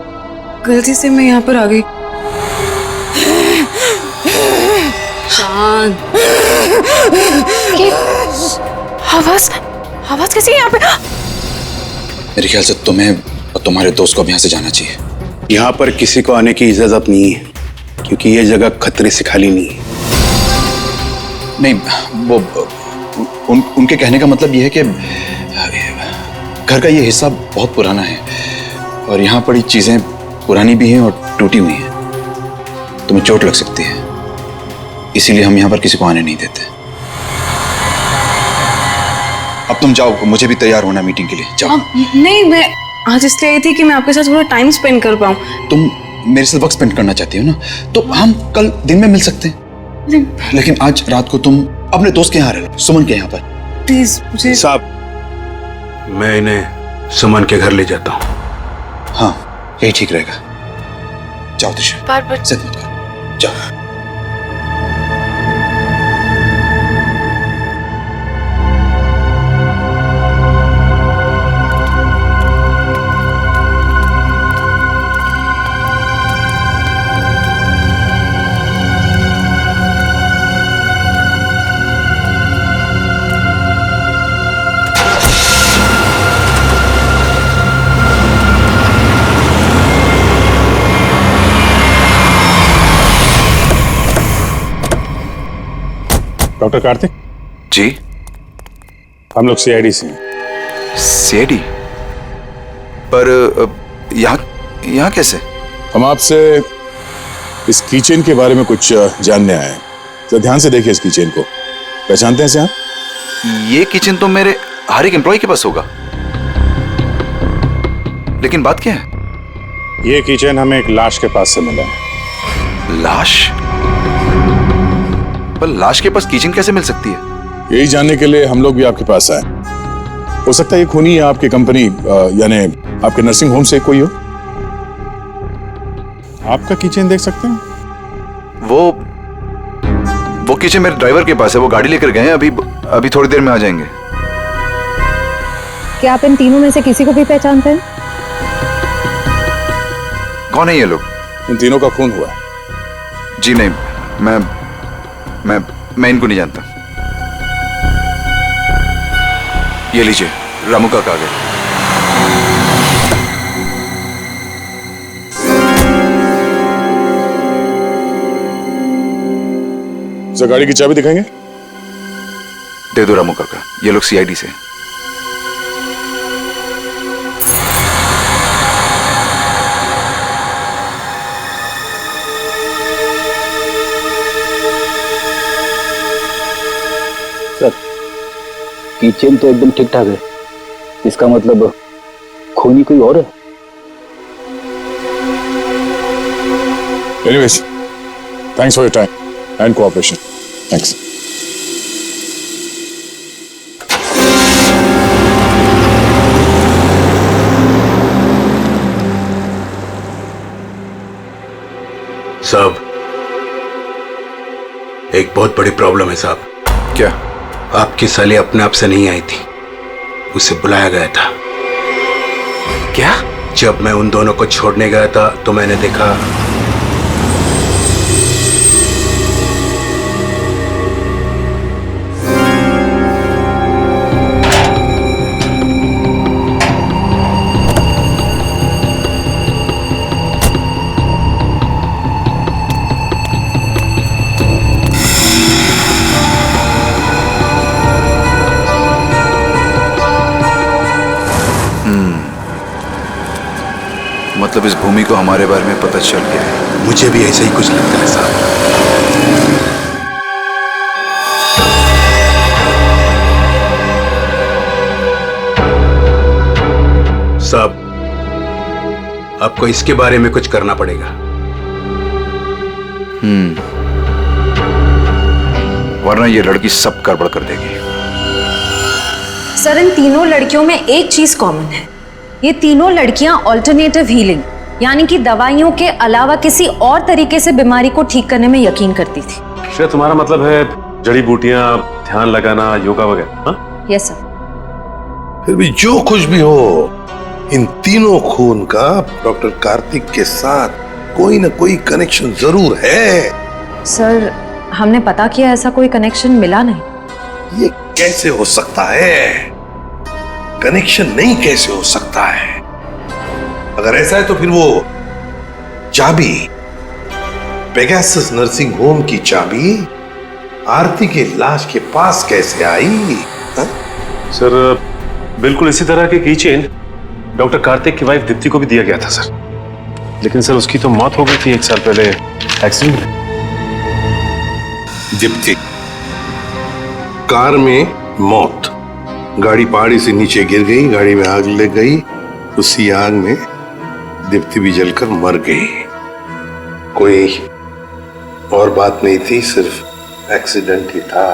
गलती से मैं यहाँ पर आ गई। शांत। आवाज आवाज कैसी है यहाँ पे? मेरे ख्याल से तुम्हें और तुम्हारे दोस्त को अब यहाँ से जाना चाहिए। यहाँ पर किसी को आने की इजाजत नहीं है क्योंकि ये जगह खतरे से खाली नहीं है। नहीं, वो उनके कहने का मतलब ये है कि घर का ये हिस्सा बहुत पुराना है और यहाँ पड़ी चीजें पुरानी भी हैं और टूटी हुई हैं। तुम्हें चोट लग सकती है, इसीलिए हम यहाँ पर किसी को आने नहीं देते। अब तुम जाओ, मुझे भी तैयार होना मीटिंग के लिए। जाओ। नहीं, मैं आज इसलिए आई थी कि मैं आपके साथ थोड़ा टाइम स्पेंड कर पाऊँ। तुम मेरे साथ वक्त स्पेंड करना चाहती हो ना, तो हम कल दिन में मिल सकते हैं। लेकिन आज रात को तुम अपने दोस्त के यहाँ रह लो, सुमन के यहाँ पर। प्लीज मुझे। साहब, मैं इन्हें सुमन के घर ले जाता हूँ। हाँ, यही ठीक रहेगा। जाओ त्रिशा, जिद मत करो, जाओ। डॉक्टर कार्तिक जी, हम लोग सीआईडी से हैं। सीआईडी? पर यहाँ कैसे? हम आपसे इस कीचेन के बारे में कुछ जानने आए हैं। तो ध्यान से देखिए इस कीचेन को, पहचानते हैं इसे आप? ये किचन तो मेरे हर एक एम्प्लॉय के पास होगा, लेकिन बात क्या है? ये कीचेन हमें एक लाश के पास से मिला है। लाश? पर लाश के पास किचन कैसे मिल सकती है? यही जानने के लिए हम लोग भी आपके पास आए। हो सकता है ये खूनी या आपकी कंपनी यानी आपके नर्सिंग होम से कोई हो। आपका किचन देख सकते हैं? वो किचन मेरे ड्राइवर के पास है, वो गाड़ी लेकर गए हैं, अभी थोड़ी देर में आ जाएंगे। क्या आप इन तीनों में से किसी को भी पहचानते हैं? कौन है ये लोग? इन तीनों का खून हुआ है। जी नहीं, मैं इनको नहीं जानता। ये लीजिए, रामू का कागज। सर, गाड़ी की चाबी दिखाएंगे? दे दो रामू काका, ये लोग सीआईडी से। किचन तो एकदम ठीक ठाक है, इसका मतलब खूनी कोई और है। Anyways, thanks for your time and cooperation. Thanks. साहब, एक बहुत बड़ी प्रॉब्लम है साहब। क्या? आपकी साली अपने आप से नहीं आई थी, उसे बुलाया गया था। क्या? जब मैं उन दोनों को छोड़ने गया था तो मैंने देखा मतलब इस भूमि को हमारे बारे में पता चल गया है। मुझे भी ऐसा ही कुछ लगता है साहब। साहब, आपको इसके बारे में कुछ करना पड़ेगा। वरना ये लड़की सब गड़बड़ कर देगी। सर, इन तीनों लड़कियों में एक चीज कॉमन है, ये तीनों लड़कियां ऑल्टरनेटिव हीलिंग यानी कि दवाइयों के अलावा किसी और तरीके से बीमारी को ठीक करने में यकीन करती थी। शायद तुम्हारा मतलब है जड़ी बूटियां, ध्यान लगाना, योगा वगैरह? Yes sir. फिर भी जो कुछ भी हो, इन तीनों खून का डॉक्टर कार्तिक के साथ कोई ना कोई कनेक्शन जरूर है। सर, हमने पता किया, ऐसा कोई कनेक्शन मिला नहीं। ये कैसे हो सकता है? कनेक्शन नहीं कैसे हो सकता है? अगर ऐसा है तो फिर वो चाबी, पेगासस नर्सिंग होम की चाबी आरती के लाश के पास कैसे आई? सर, बिल्कुल इसी तरह के कीचेन डॉक्टर कार्तिक की वाइफ दीप्ति को भी दिया गया था सर, लेकिन सर उसकी तो मौत हो गई थी 1 साल पहले एक्सीडेंट में। दीप्ति, कार में मौत, गाड़ी पहाड़ी से नीचे गिर गई, गाड़ी में आग लग गई, उसी आग में दीप्ति भी जलकर मर गई। कोई और बात नहीं थी, सिर्फ एक्सीडेंट ही था।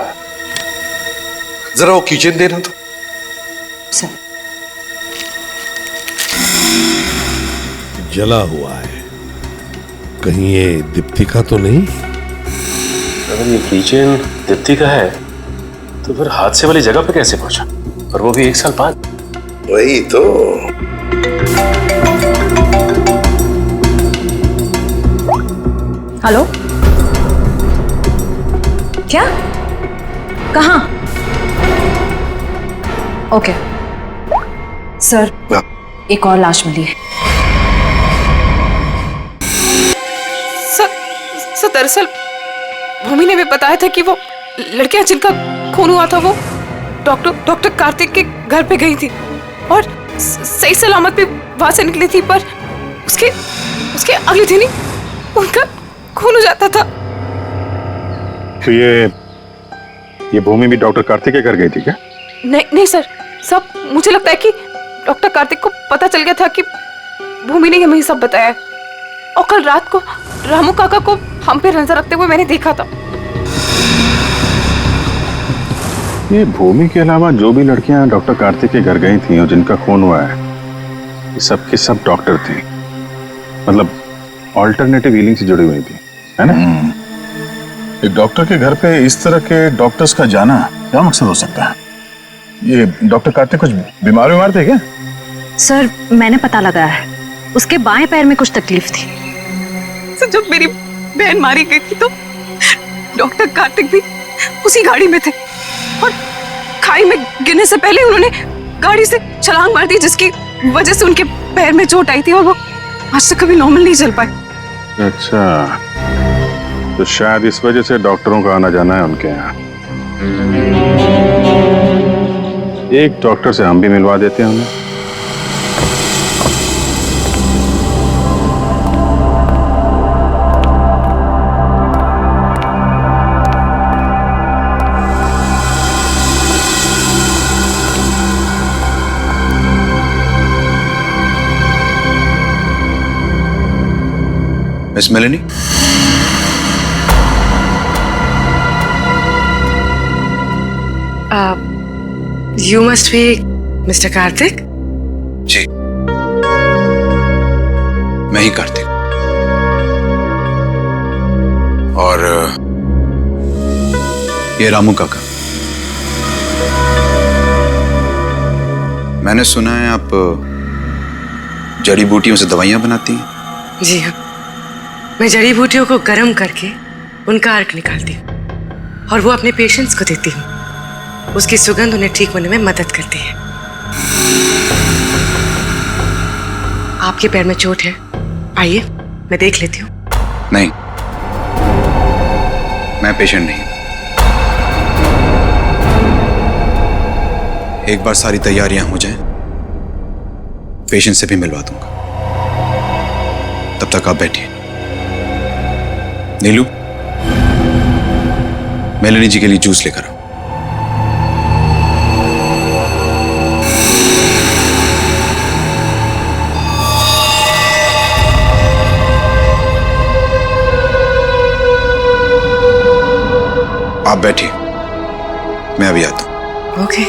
जरा वो किचन देना तो। सर। जला हुआ है, कहीं ये दीप्ति का तो नहीं? अगर ये किचन दीप्ति का है तो फिर हादसे वाली जगह पे कैसे पहुंचा, और वो भी 1 साल बाद? वही तो। हेलो, क्या? कहाँ? ओके सर, एक और लाश मिली है। सर, दरअसल भूमि ने भी बताया था कि वो लड़कियां जिनका खून हुआ था वो डॉक्टर कार्तिक के घर पे गई थी और सही सलामत भी वहां से निकली थी, पर उसके अगले दिन ही उनका खून हो जाता था। तो ये भूमि भी डॉक्टर कार्तिक के घर गई थी क्या? नहीं सर, सब मुझे लगता है कि डॉक्टर कार्तिक को पता चल गया था कि भूमि ने हमें ये सब बताया है, और कल रात को रामू काका को हम पे नजर रखते हुए मैंने देखा था। ये भूमि के अलावा जो भी लड़कियां डॉक्टर कार्तिक के घर गई थी और जिनका खून हुआ है, ये सब के सब डॉक्टर थे, मतलब ऑल्टरनेटिव हीलिंग से जुड़ी हुई थी, है ना? एक डॉक्टर के घर पे इस तरह के डॉक्टर्स का जाना क्या मकसद हो सकता है? ये डॉक्टर कार्तिक कुछ बीमार थे क्या? सर, मैंने पता लगाया है, उसके बाएं पैर में कुछ तकलीफ थी। सर, जब मेरी बहन मारी गई थी तो डॉक्टर कार्तिक भी उसी गाड़ी में थे और खाई में गिरने से पहले उन्होंने गाड़ी से छलांग मार दी, जिसकी वजह से उनके पैर में चोट आई थी और वो आज तक कभी नॉर्मल नहीं चल पाए। अच्छा, तो शायद इस वजह से डॉक्टरों का आना जाना है उनके यहाँ। एक डॉक्टर से हम भी मिलवा देते हैं उन्हें। Miss Melanie, you must be mister Kartik? जी, मैं ही कार्तिक। और ये रामू काका। मैंने सुना है आप जड़ी बूटियों से दवाइयां बनाती हैं। जी हाँ, मैं जड़ी बूटियों को गर्म करके उनका अर्क निकालती हूँ और वो अपने पेशेंट्स को देती हूँ। उसकी सुगंध उन्हें ठीक होने में मदद करती है। आपके पैर में चोट है, आइए मैं देख लेती हूँ। नहीं, मैं पेशेंट नहीं। एक बार सारी तैयारियां हो जाएं, पेशेंट से भी मिलवा दूंगा। तब तक आप बैठिए। नीलू, मेलेनी जी के लिए जूस लेकर आओ। आप बैठिए, मैं अभी आता हूं। ओके।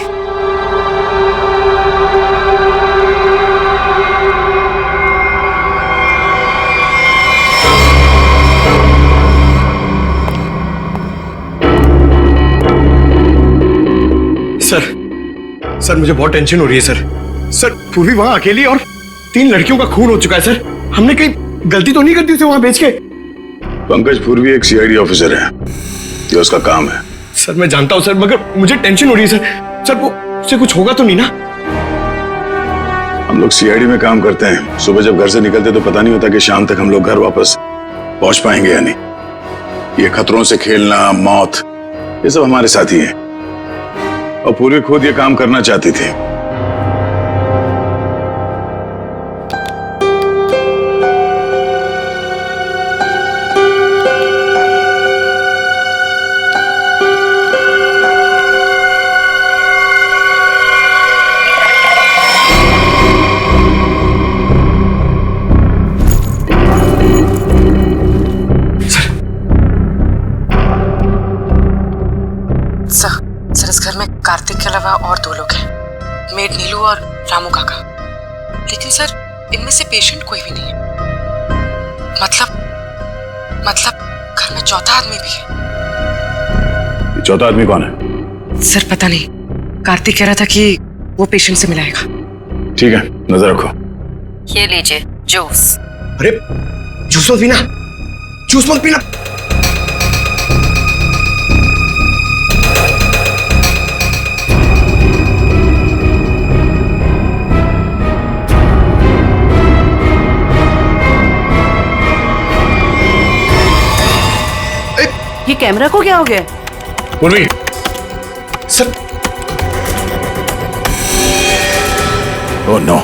सर मुझे बहुत टेंशन हो रही है सर पूर्वी वहां अकेली और 3 लड़कियों का खून हो चुका है सर। हमने कहीं गलती तो नहीं कर दी उसे वहां बेच के? पंकज पूर्वी एक सीआईडी ऑफिसर है, ये उसका काम है। सर मैं जानता हूं सर, मगर मुझे टेंशन हो रही है सर वो उससे कुछ होगा तो नहीं ना? हम लोग सीआईडी में काम करते हैं, सुबह जब घर से निकलते तो पता नहीं होता कि शाम तक हम लोग घर वापस पहुंच पाएंगे या नहीं। ये खतरों से खेलना, मौत, ये सब हमारे साथी हैं और पूर्वी खुद ये काम करना चाहती थी। सर इस घर में कार्तिक के अलावा और 2 लोग हैं, मेड नीलू और रामू काका। लेकिन सर इनमें से पेशेंट कोई भी नहीं है। मतलब घर में चौथा आदमी भी है। ये चौथा आदमी कौन है? सर पता नहीं, कार्तिक कह रहा था कि वो पेशेंट से मिलाएगा। ठीक है, नजर रखो। ये लीजिए जूस। अरे जूस मत पीना। ये कैमरा को क्या हो गया? पूर्वी सर। ओह नो,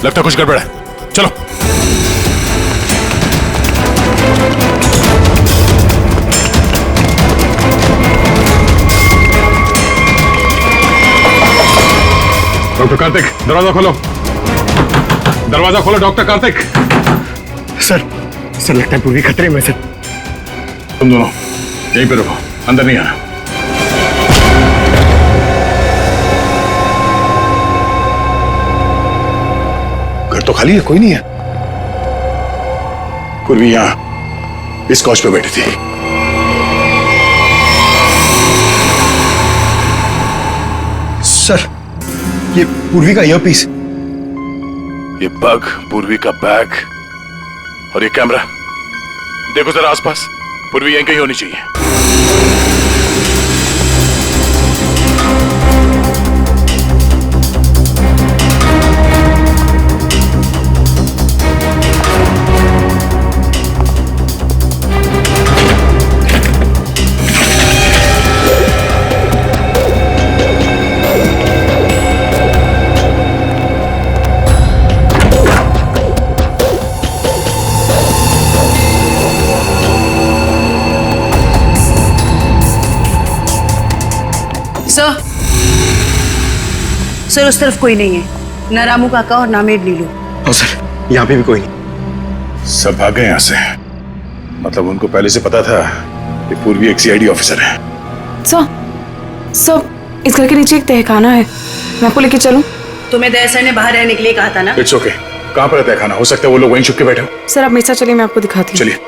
लगता कुछ गड़बड़ है। चलो डॉक्टर कार्तिक, दरवाजा खोलो डॉक्टर कार्तिक। सर लगता है पूर्वी खतरे में। सर तुम दोनों यहीं पे रुको, अंदर नहीं आना। घर तो खाली है, कोई नहीं है। पूर्वी यहां इस कॉच पे बैठी थी। सर ये पूर्वी का ईयरपीस, ये बग, पूर्वी का बैग और ये कैमरा। देखो जरा आसपास, पूर्वी यहीं कहीं होनी चाहिए। सर उस तरफ कोई नहीं है, ना रामू काका और ना मेड नीलू। और सर यहाँ पे भी कोई नहीं। सब भाग गए यहाँ से। मतलब उनको पहले से पता था कि पूर्वी एक सीआईडी ऑफिसर है। सर इस घर के नीचे एक तहखाना है, मैं आपको लेके चलूं? तुम्हें दया सर ने बाहर रहने के लिए कहा था ना? It's okay. कहाँ पर है तहखाना? हो सकता है वो लोग वहीं छुप के बैठे हो। सर आप मेरे साथ चलिए, मैं आपको दिखाती हूँ। चलिए।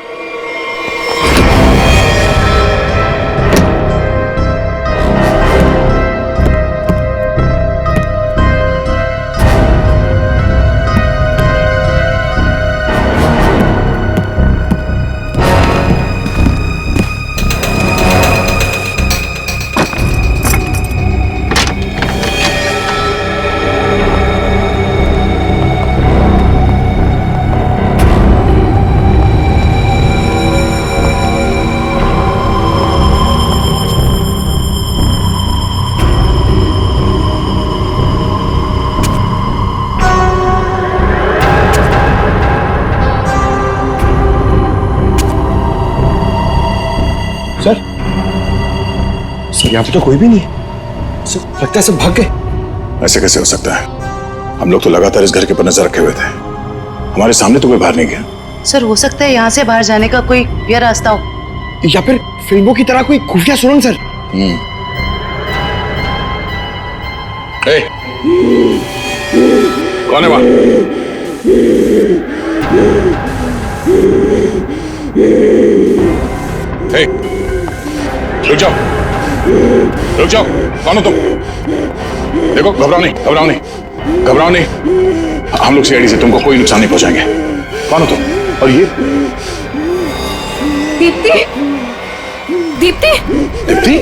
सर यहाँ पे तो कोई भी नहीं है। सर लगता है सब भाग गए। ऐसे कैसे हो सकता है? हम लोग तो लगातार इस घर के ऊपर नजर रखे हुए थे, हमारे सामने तो कोई बाहर नहीं गया। सर हो सकता है यहाँ से बाहर जाने का कोई यह रास्ता हो, या फिर फिल्मों की तरह कोई खुफिया सुरंग। सर कौन है वहां? रुक जाओ। रुक जाओ, कौन हो तुम? देखो, घबराओ नहीं, घबराओ नहीं, घबराओ नहीं। हम लोग सीआईडी से तुमको कोई नुकसान नहीं पहुंचाएंगे। कौन हो तुम? और ये दीप्ति, दीप्ति, दीप्ति,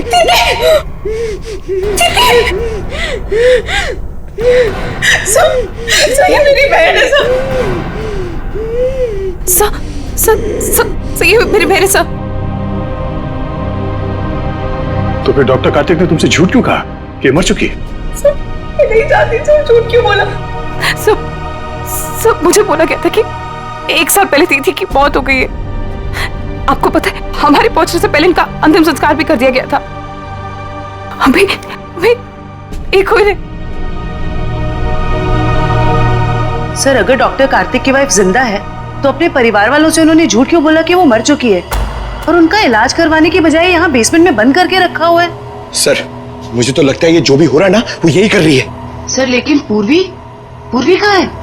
सर ये मेरी बहन है सर, ये मेरी बहन है सर। तो फिर डॉक्टर कार्तिक ने तुमसे झूठ क्यों कहा कि मर चुकी है? सर मैं नहीं जानती सर, झूठ क्यों बोला? सब मुझे बोला गया था कि 1 साल पहले दीदी की मौत हो गई है। आपको पता है हमारे पहुंचने से पहले इनका अंतिम संस्कार भी कर दिया गया था। अभी एक हुए ने। सर अगर डॉक्टर कार्तिक की वाइफ जिंदा है तो अपने परिवार वालों से उन्होंने झूठ क्यों बोला कि वो मर चुकी है और उनका इलाज करवाने की बजाय यहाँ बेसमेंट में बंद करके रखा हुआ है? सर मुझे तो लगता है ये जो भी हो रहा है ना वो यही कर रही है। सर लेकिन पूर्वी कहाँ है?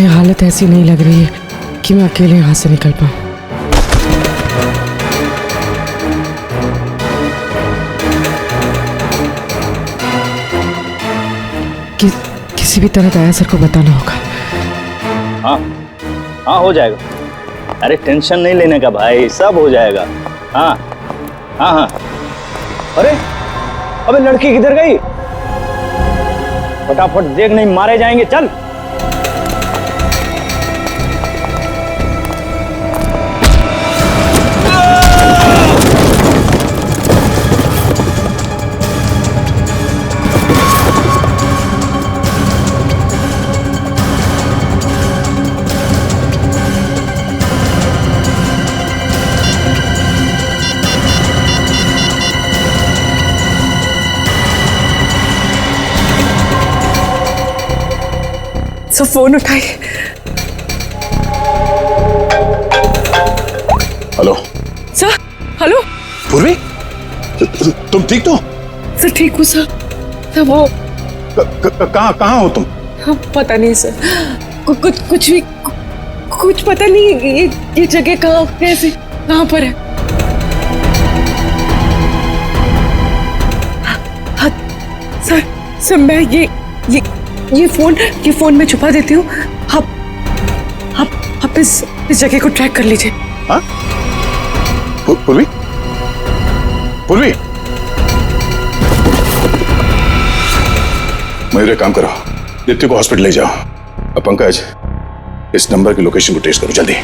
हालत ऐसी नहीं लग रही है कि मैं अकेले यहाँ से निकल पाऊँ। किसी भी तरह दया सर को बताना होगा। हाँ हाँ हो जाएगा। अरे टेंशन नहीं लेने का भाई, सब हो जाएगा। हाँ हाँ हाँ। अरे अबे लड़की किधर गई? फटाफट देख, नहीं मारे जाएंगे। चल सर फोन उठाइए। Hello sir. हेलो पूर्वी, तुम ठीक तो? सर ठीक हूँ सर। वो कहाँ हो तुम? पता नहीं सर, कुछ पता नहीं। ये जगह कहाँ पर है? सर मैं ये फोन में छुपा देती हूँ। आप इस जगह को ट्रैक कर लीजिए। हाँ? पूर्वी, मयूर एक काम करो, दीप्ति को हॉस्पिटल ले जाओ। अब पंकज इस नंबर की लोकेशन को ट्रेस करो जल्दी।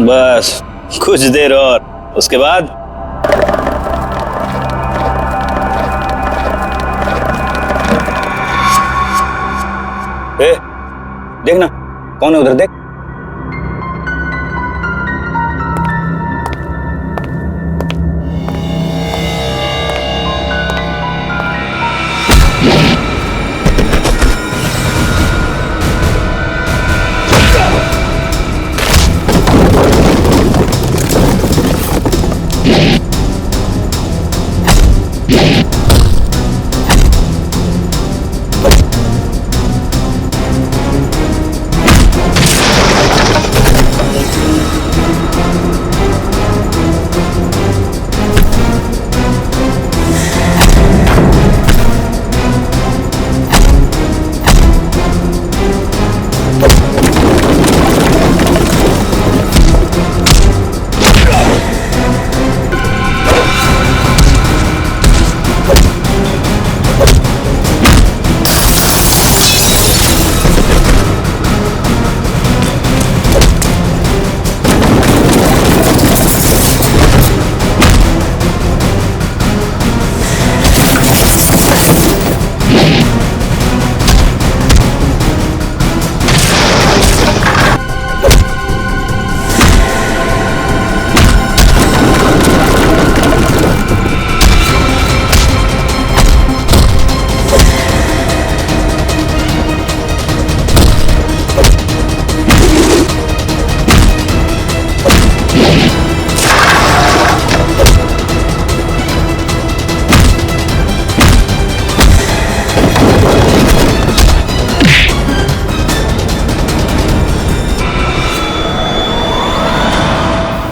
बस कुछ देर और, उसके बाद देखना कौन है उधर, देख।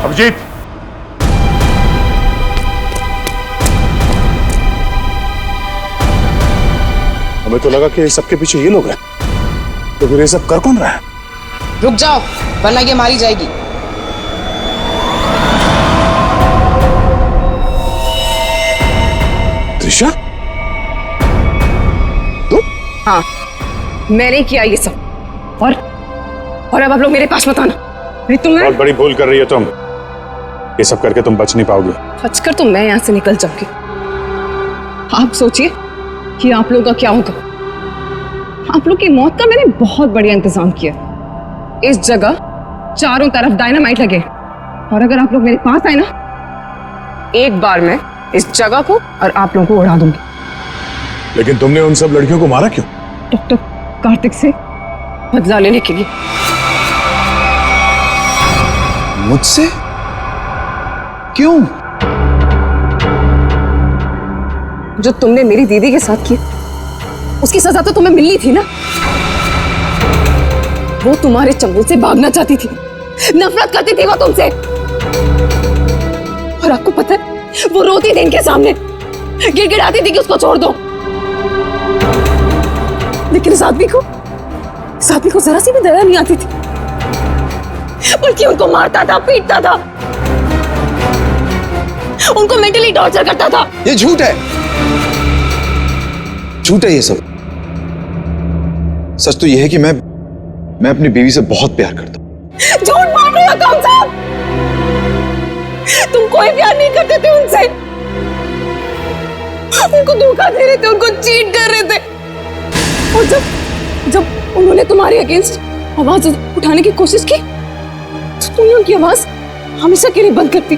अभिजीत, हमें तो लगा कि सबके पीछे ये लोग हैं, तो फिर ये सब कर कौन रहा है? रुक जाओ वरना ये मारी जाएगी। त्रिशा, हाँ, मैंने किया ये सब। और अब आप लोग मेरे पास मत आना, नहीं तो मैं बहुत बड़ी भूल कर रही हो तुम। ये सब करके तुम बच नहीं पाओगे। बचकर तो मैं यहाँ से निकल जाऊंगी। आप सोचिए कि आप लोगों का क्या होगा। आप लोग की मौत का मैंने बहुत बढ़िया इंतजाम किया। इस जगह चारों तरफ डायनामाइट लगे, और अगर आप लोग मेरे पास आए ना, एक बार मैं इस जगह को और आप लोगों को उड़ा दूंगी। लेकिन तुमने उन सब लड़कियों को मारा क्यों? डॉक्टर कार्तिक से बदला लेने के लिए। मुझसे? क्यों? जो तुमने मेरी दीदी के साथ किया, उसकी सजा तो तुम्हें मिलनी थी ना। वो तुम्हारे चंगुल से भागना चाहती थी, नफरत करती थी वो तुमसे। और आपको पता है, वो रोती थी इनके सामने, गिड़गिड़ाती थी कि उसको छोड़ दो। लेकिन इस आदमी को जरा सी भी दया नहीं आती थी, बल्कि उनको मारता था, पीटता था, उनको मेंटली टॉर्चर करता था। ये झूठ है, झूठ है ये सब। सच तो यह है कि मैं अपनी बीवी से बहुत प्यार करता हूं। झूठ मार रहे हो तुम सब। तुम कोई प्यार नहीं करते थे उनसे, उनको धोखा दे रहे थे, उनको चीट कर रहे थे। और जब उन्होंने तुम्हारे अगेंस्ट आवाज उठाने की कोशिश की, तो तुमने उनकी आवाज हमेशा के लिए बंद कर दी।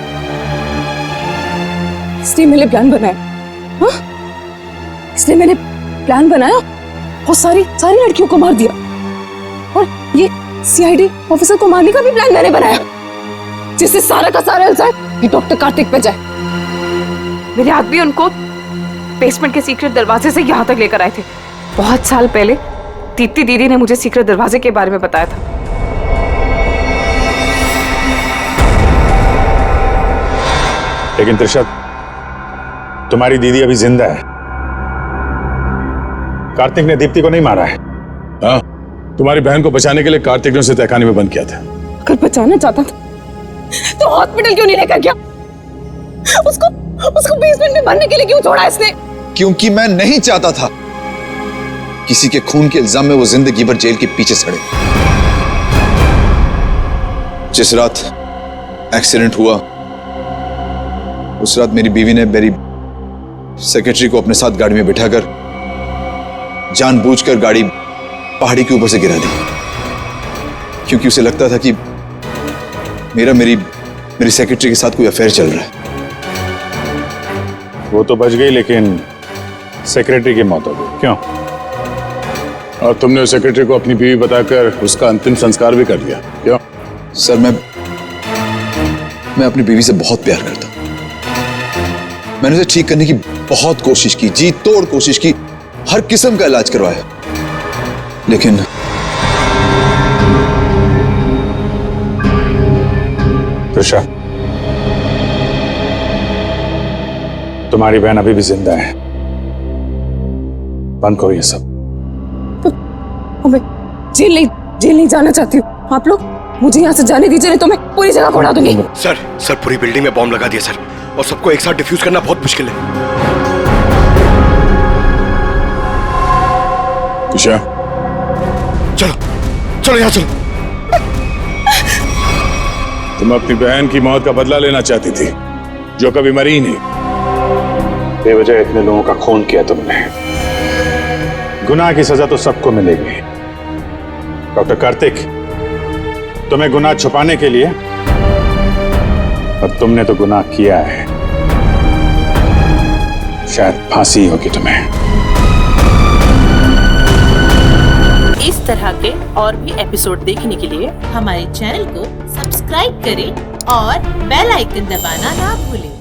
इसलिए मैंने प्लान बनाया, हाँ? इसलिए मैंने प्लान बनाया और सारी लड़कियों को मार दिया। और ये सीआईडी ऑफिसर को मारने का भी प्लान मैंने बनाया, जिससे सारा का सारा इल्जाम कि डॉक्टर कार्तिक पे जाए। मेरे आदमी उनको बेसमेंट के सीक्रेट दरवाजे से यहाँ तक लेकर आए थे। बहुत साल पहले दीप्ति दीदी ने मुझे सीक्रेट दरवाजे के बारे में बताया था। लेकिन त्रिशा, तुम्हारी दीदी अभी जिंदा है। कार्तिक ने दीप्ति को नहीं मारा है। हाँ, तुम्हारी बहन को बचाने के लिए कार्तिक ने उसे तहखाने में बंद किया था। अगर बचाना चाहता था तो हॉस्पिटल क्यों नहीं लेकर गया? उसको बेसमेंट में मरने के लिए क्यों छोड़ा इसने? क्योंकि मैं नहीं चाहता था किसी के खून के इल्जाम में वो जिंदगी भर जेल के पीछे सड़े। जिस रात एक्सीडेंट हुआ, उस रात मेरी बीवी ने मेरी सेक्रेटरी को अपने साथ गाड़ी में बिठाकर जानबूझकर गाड़ी पहाड़ी के ऊपर से गिरा दी, क्योंकि उसे लगता था कि मेरी सेक्रेटरी के साथ कोई अफेयर चल रहा है। वो तो बच गई, लेकिन सेक्रेटरी की मौत हो गई। क्यों? और तुमने उस सेक्रेटरी को अपनी बीवी बताकर उसका अंतिम संस्कार भी कर दिया। क्यों? सर, मैं अपनी बीवी से बहुत प्यार करता हूं। मैंने उसे ठीक करने की बहुत कोशिश की, जी तोड़ कोशिश की, हर किस्म का इलाज करवाया, लेकिन त्रिशा, तुम्हारी बहन अभी भी जिंदा है। बंद करो ये सब। मैं जेल नहीं जाना चाहती हूँ। आप लोग मुझे यहाँ से जाने दीजिए, नहीं तो मैं पूरी जगह को उड़ा दूंगी। सर पूरी बिल्डिंग में बॉम्ब लगा दिया सर, और सबको एक साथ डिफ्यूज करना बहुत मुश्किल है। त्रिशा, चलो यहाँ चलो। तुम अपनी बहन की मौत का बदला लेना चाहती थी, जो कभी मरी ही नहीं। बेवजह इतने लोगों का खून किया तुमने। गुनाह की सजा तो सबको मिलेगी। डॉक्टर कार्तिक, तुम्हें गुनाह छुपाने के लिए, और तुमने तो गुनाह किया है। शायद फांसी होगी तुम्हें। इस तरह के और भी एपिसोड देखने के लिए हमारे चैनल को सब्सक्राइब करें और बेल आइकन दबाना ना भूलें।